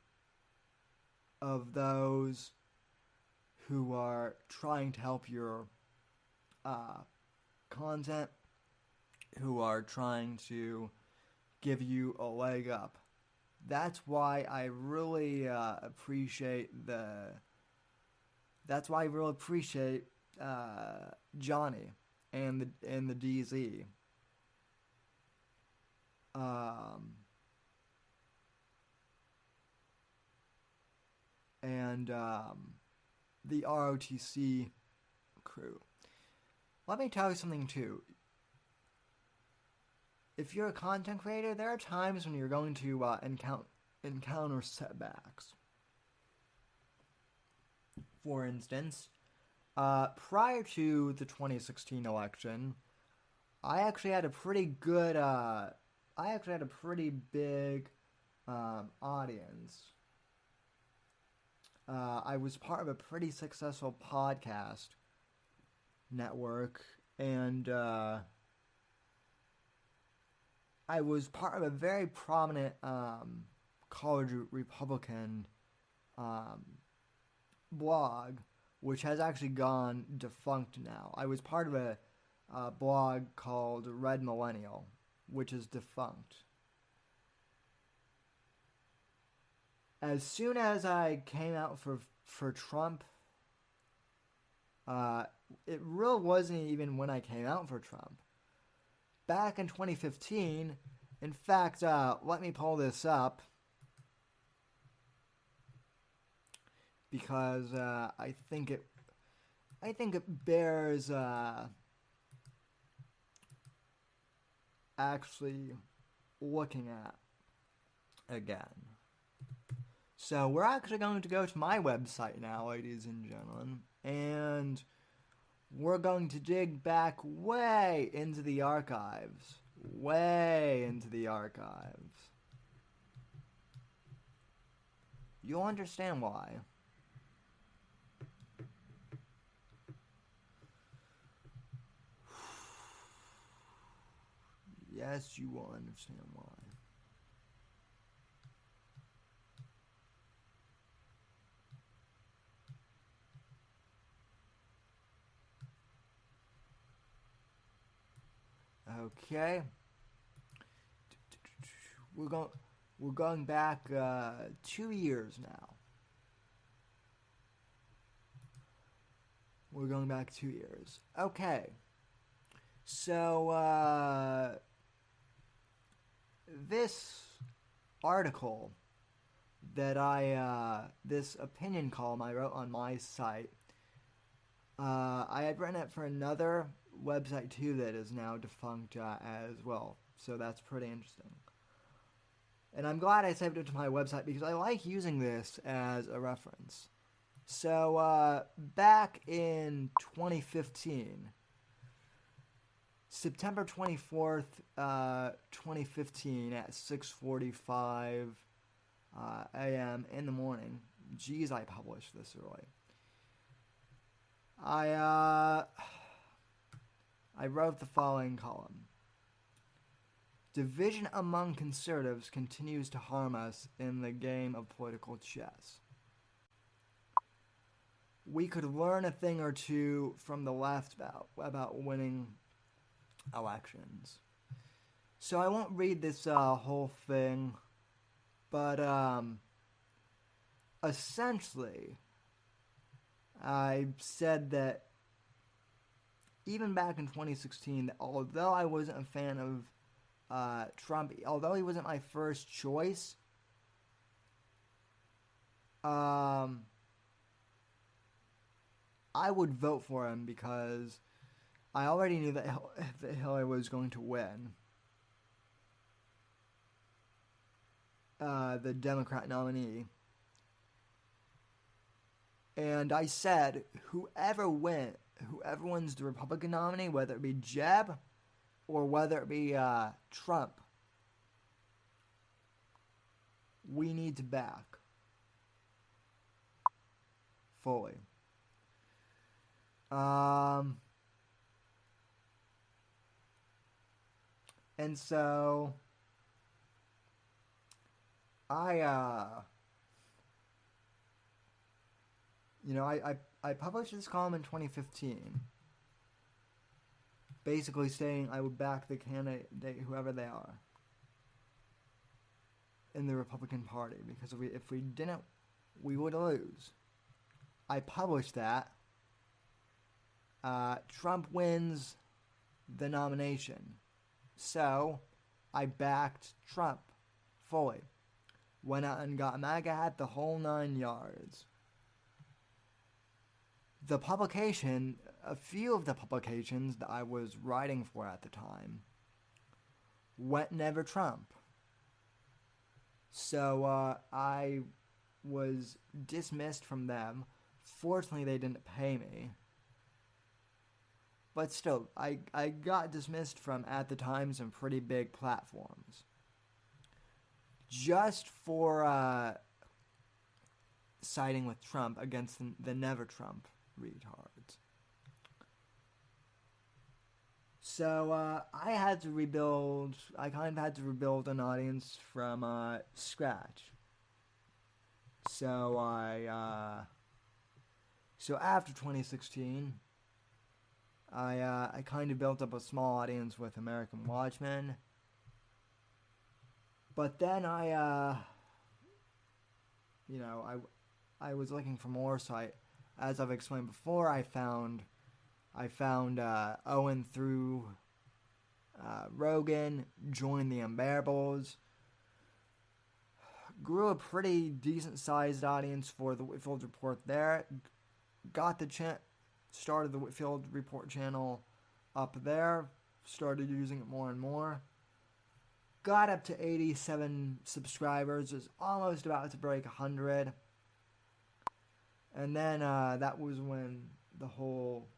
of those who are trying to help your content, who are trying to give you a leg up. That's why I really appreciate Johnny and the DZ. And the ROTC crew. Let me tell you something too. If you're a content creator, there are times when you're going to encounter setbacks. For instance, prior to the 2016 election, I actually had a pretty good, big audience. I was part of a pretty successful podcast network, and I was part of a very prominent college Republican blog, which has actually gone defunct now. I was part of a blog called Red Millennial, which is defunct. As soon as I came out for Trump, it really wasn't even when I came out for Trump. Back in 2015, in fact, let me pull this up because I think it bears actually looking at again. So we're actually going to go to my website now, ladies and gentlemen, and we're going to dig back way into the archives. Way into the archives. You'll understand why. Yes, you will understand why. Okay. We're going back 2 years now. We're going back 2 years. Okay. So this article that this opinion column I wrote on my site, I had written it for another website too that is now defunct as well. So that's pretty interesting. And I'm glad I saved it to my website because I like using this as a reference. So back in 2015, September 24th, 2015 at 6:45 a.m. in the morning. Geez, I published this early. I wrote the following column. Division among conservatives continues to harm us in the game of political chess. We could learn a thing or two from the left about winning elections. So I won't read this whole thing, but essentially I said that even back in 2016, that although I wasn't a fan of Trump, although he wasn't my first choice, I would vote for him because I already knew that Hillary was going to win the Democrat nominee. And I said, whoever wins the Republican nominee, whether it be Jeb or whether it be Trump, we need to back fully. And so I published this column in 2015, basically saying I would back the candidate, whoever they are, in the Republican Party, because if we didn't, we would lose. I published that. Trump wins the nomination. So, I backed Trump fully. Went out and got a MAGA hat, the whole 9 yards. The publication, a few of the publications that I was writing for at the time, went never Trump. So I was dismissed from them. Fortunately, they didn't pay me. But still, I got dismissed from, at the time, some pretty big platforms. Just for siding with Trump against the never Trump retards. So I had to rebuild. I kind of had to rebuild an audience from scratch. So so after 2016, I kind of built up a small audience with American Watchmen. But then I was looking for more. So as I've explained before, I found Owen through Rogan, joined the Unbearables, grew a pretty decent sized audience for the Whitfield Report there, got the started the Whitfield Report channel up there, started using it more and more, got up to 87 subscribers, was almost about to break 100, and then that was when the whole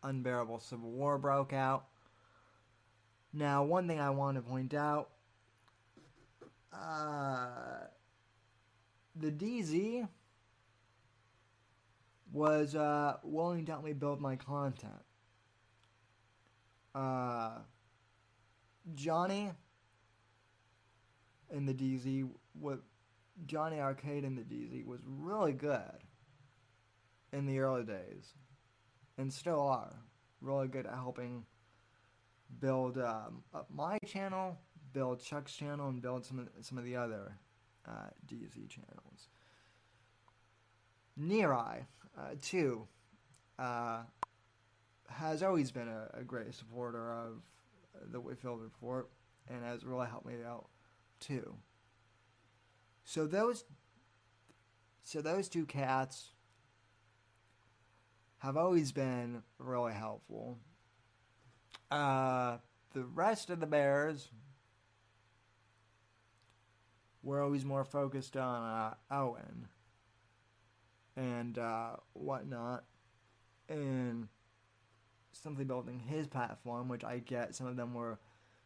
unbearable civil war broke out. Now, one thing I want to point out, the DZ was willing to help me build my content. Johnny in the DZ, Johnny Arcade in the DZ was really good in the early days, and still are really good at helping build up my channel, build Chuck's channel, and build some of the other DZ channels. Nerai, too, has always been a great supporter of the Whitfield Report and has really helped me out too. So those two cats have always been really helpful. The rest of the bears were always more focused on Owen and whatnot, and simply building his platform, which I get. Some of them were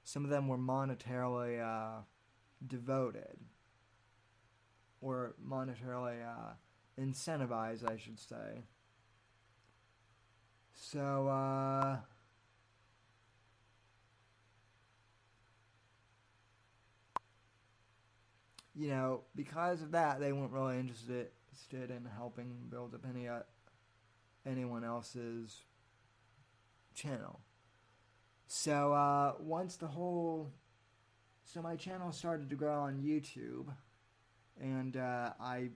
monetarily devoted, or monetarily incentivized, I should say. So because of that, they weren't really interested in helping build up anyone else's channel. So so my channel started to grow on YouTube, and I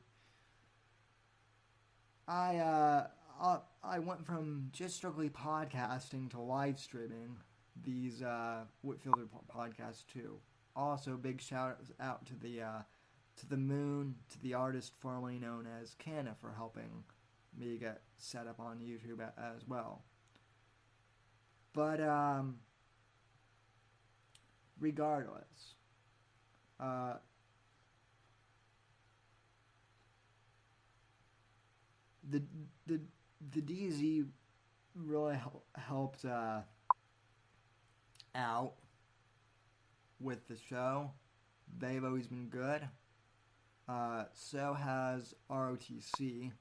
went from just strictly podcasting to live streaming these Whitfield Report podcasts too. Also, big shout out to the Moon, to the artist formerly known as Canna, for helping me get set up on YouTube as well. But regardless, the DZ really helped out with the show. They've always been good. So has ROTC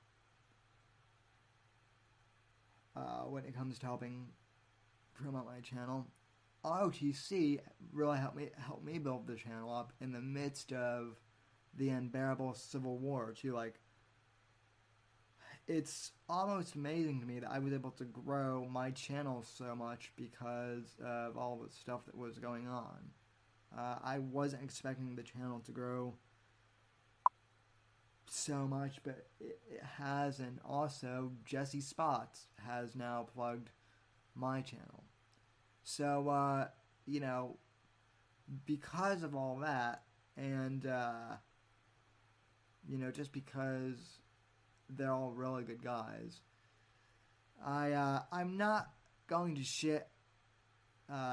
when it comes to helping promote my channel. ROTC really helped me build the channel up in the midst of the unbearable civil war too. Like, it's almost amazing to me that I was able to grow my channel so much because of all the stuff that was going on. I wasn't expecting the channel to grow so much, but it has, and also Jesse Spots has now plugged my channel. So, because of all that, and, just because they're all really good guys, I'm not going to shit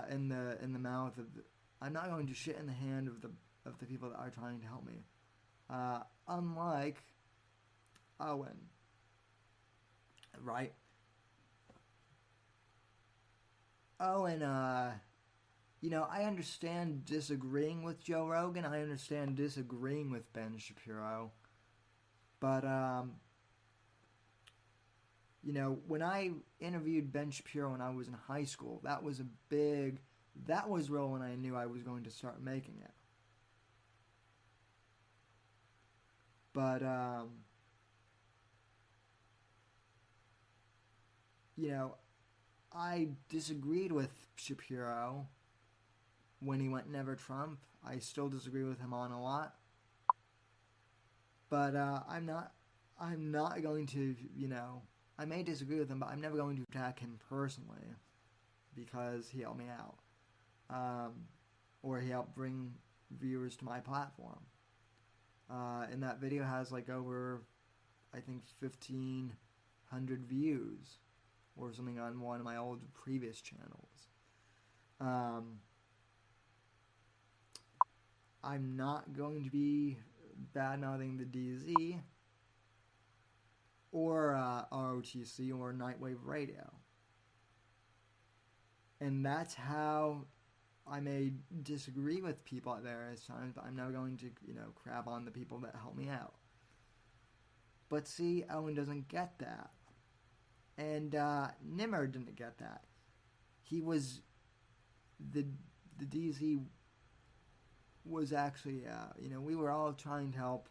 in the mouth of I'm not going to shit in the hand of the people that are trying to help me. Unlike Owen, right? Owen, I understand disagreeing with Joe Rogan. I understand disagreeing with Ben Shapiro. But, You know, when I interviewed Ben Shapiro when I was in high school, that was real when I knew I was going to start making it. But, you know, I disagreed with Shapiro when he went Never Trump. I still disagree with him on a lot. But I'm not going to, you know, I may disagree with him, but I'm never going to attack him personally because he helped me out. Or he helped bring viewers to my platform. And that video has like over, I think, 1,500 views or something on one of my old previous channels. I'm not going to be bad-mouthing the DZ or ROTC or Nightwave Radio. And that's how I may disagree with people at various times, but I'm never going to, you know, crap on the people that help me out. But see, Owen doesn't get that. And Nimmer didn't get that. He was... The DZ was actually, you know, we were all trying to help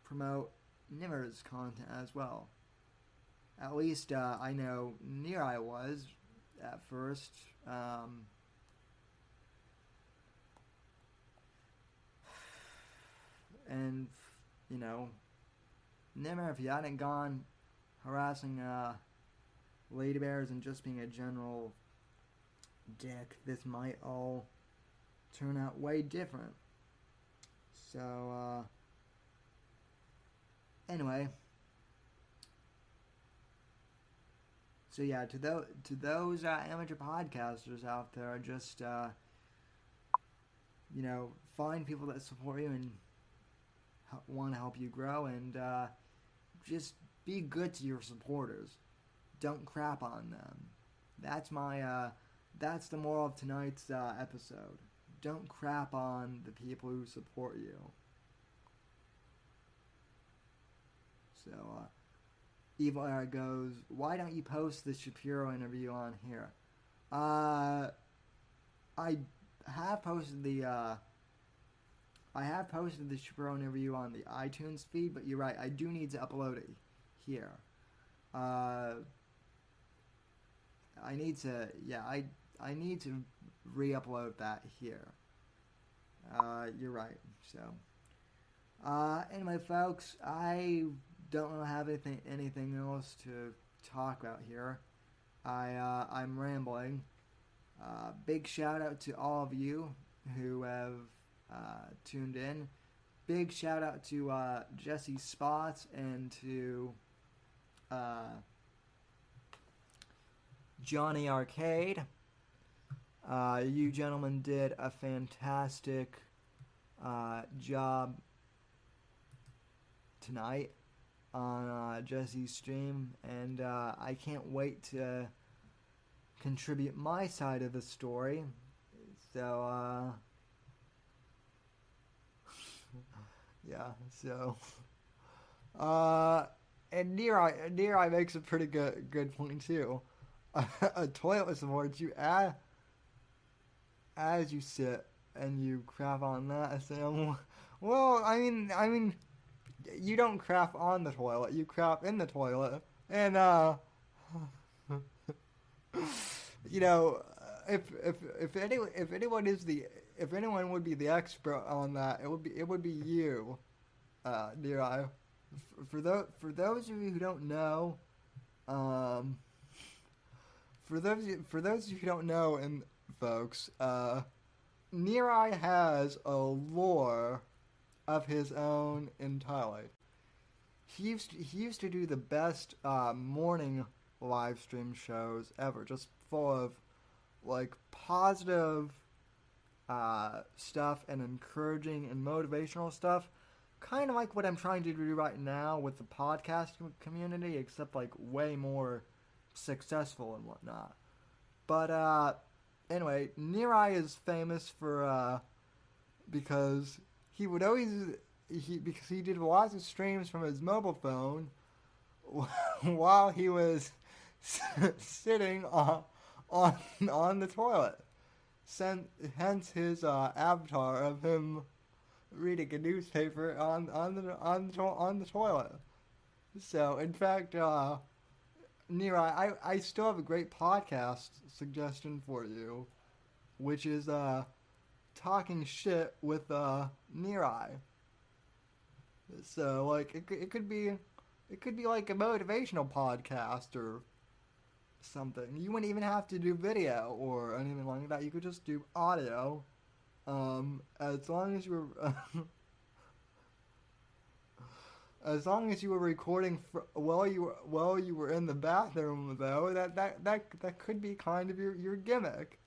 promote Nimmer's content as well. At least I know Neri was at first. And, you know, Nimmer, if you hadn't gone harassing lady bears and just being a general dick, this might all turn out way different. So, anyway. So yeah, to those amateur podcasters out there, just, you know, find people that support you and want to help you grow, and just be good to your supporters. Don't crap on them. That's the moral of tonight's episode. Don't crap on the people who support you. So, Evil Era goes, why don't you post the Shapiro interview on here? I have posted the Shapiro interview on the iTunes feed, but you're right, I do need to upload it here. I need to re-upload that here. You're right. So, anyway, folks, I don't really have anything else to talk about here. I'm rambling. Big shout out to all of you who have tuned in. Big shout out to Jesse Spots and to Johnny Arcade. You gentlemen did a fantastic job tonight on Jesse's stream, and I can't wait to contribute my side of the story. So, yeah, so, and Neri makes a pretty good point too. A toilet supports you as you sit and you crap on that. So, well, I mean, you don't crap on the toilet. You crap in the toilet, and you know, if anyone would be the expert on that, it would be you, Neri. For those of you who don't know, for those of you who don't know, and folks, Neri has a lore of his own entirely. He used to do the best morning live stream shows ever, just full of like positive stuff and encouraging and motivational stuff, kind of like what I'm trying to do right now with the podcast community, except like way more successful and whatnot. But anyway, Neri is famous for because he would always because he did lots of streams from his mobile phone, while he was sitting on the toilet. Hence his avatar of him reading a newspaper on the toilet. So, in fact, Nira, I still have a great podcast suggestion for you, which is talking shit with Nira. So, like, it could be like a motivational podcast or something. You wouldn't even have to do video or anything like that. You could just do audio. As long as you were as long as you were recording while you were in the bathroom, though, that could be kind of your gimmick.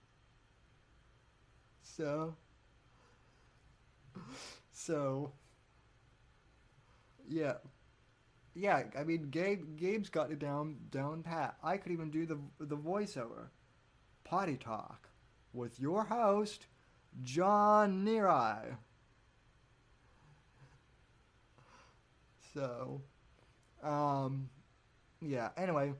So yeah. Yeah, I mean, Gabe's got it down pat. I could even do the voiceover. Potty Talk with your host, John Nerai. So, yeah. Anyway,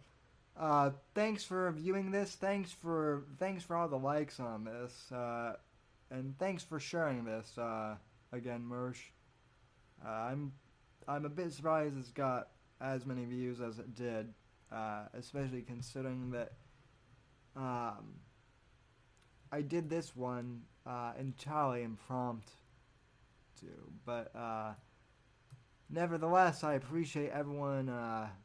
thanks for viewing this. Thanks for all the likes on this. And thanks for sharing this. Again, Mersh. I'm a bit surprised it's got as many views as it did, especially considering that I did this one entirely impromptu. But nevertheless, I appreciate everyone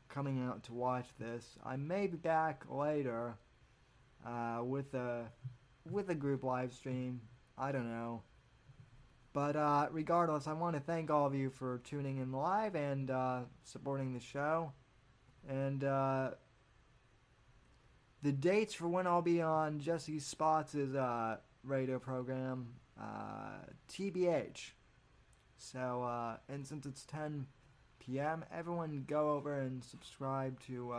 coming out to watch this. I may be back later with a group live stream. I don't know. But regardless, I want to thank all of you for tuning in live and supporting the show. And the dates for when I'll be on Jesse Spots' radio program, TBH. So, and since it's 10 p.m., everyone go over and subscribe to,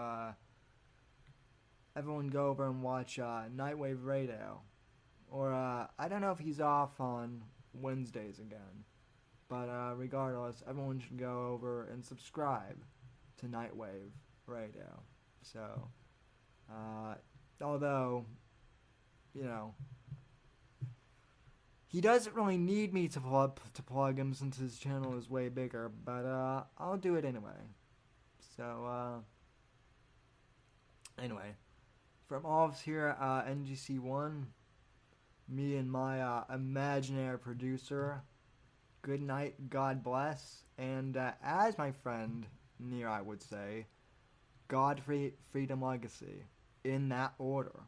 everyone go over and watch Nightwave Radio. Or, I don't know if he's off on Wednesdays again. But regardless, everyone should go over and subscribe to Nightwave Radio. So, although, you know, he doesn't really need me to plug him since his channel is way bigger, but I'll do it anyway. So, anyway, from all of us here at NGC1, me and my imaginary producer, good night, God bless, and as my friend Neri would say, God, freedom, legacy, in that order.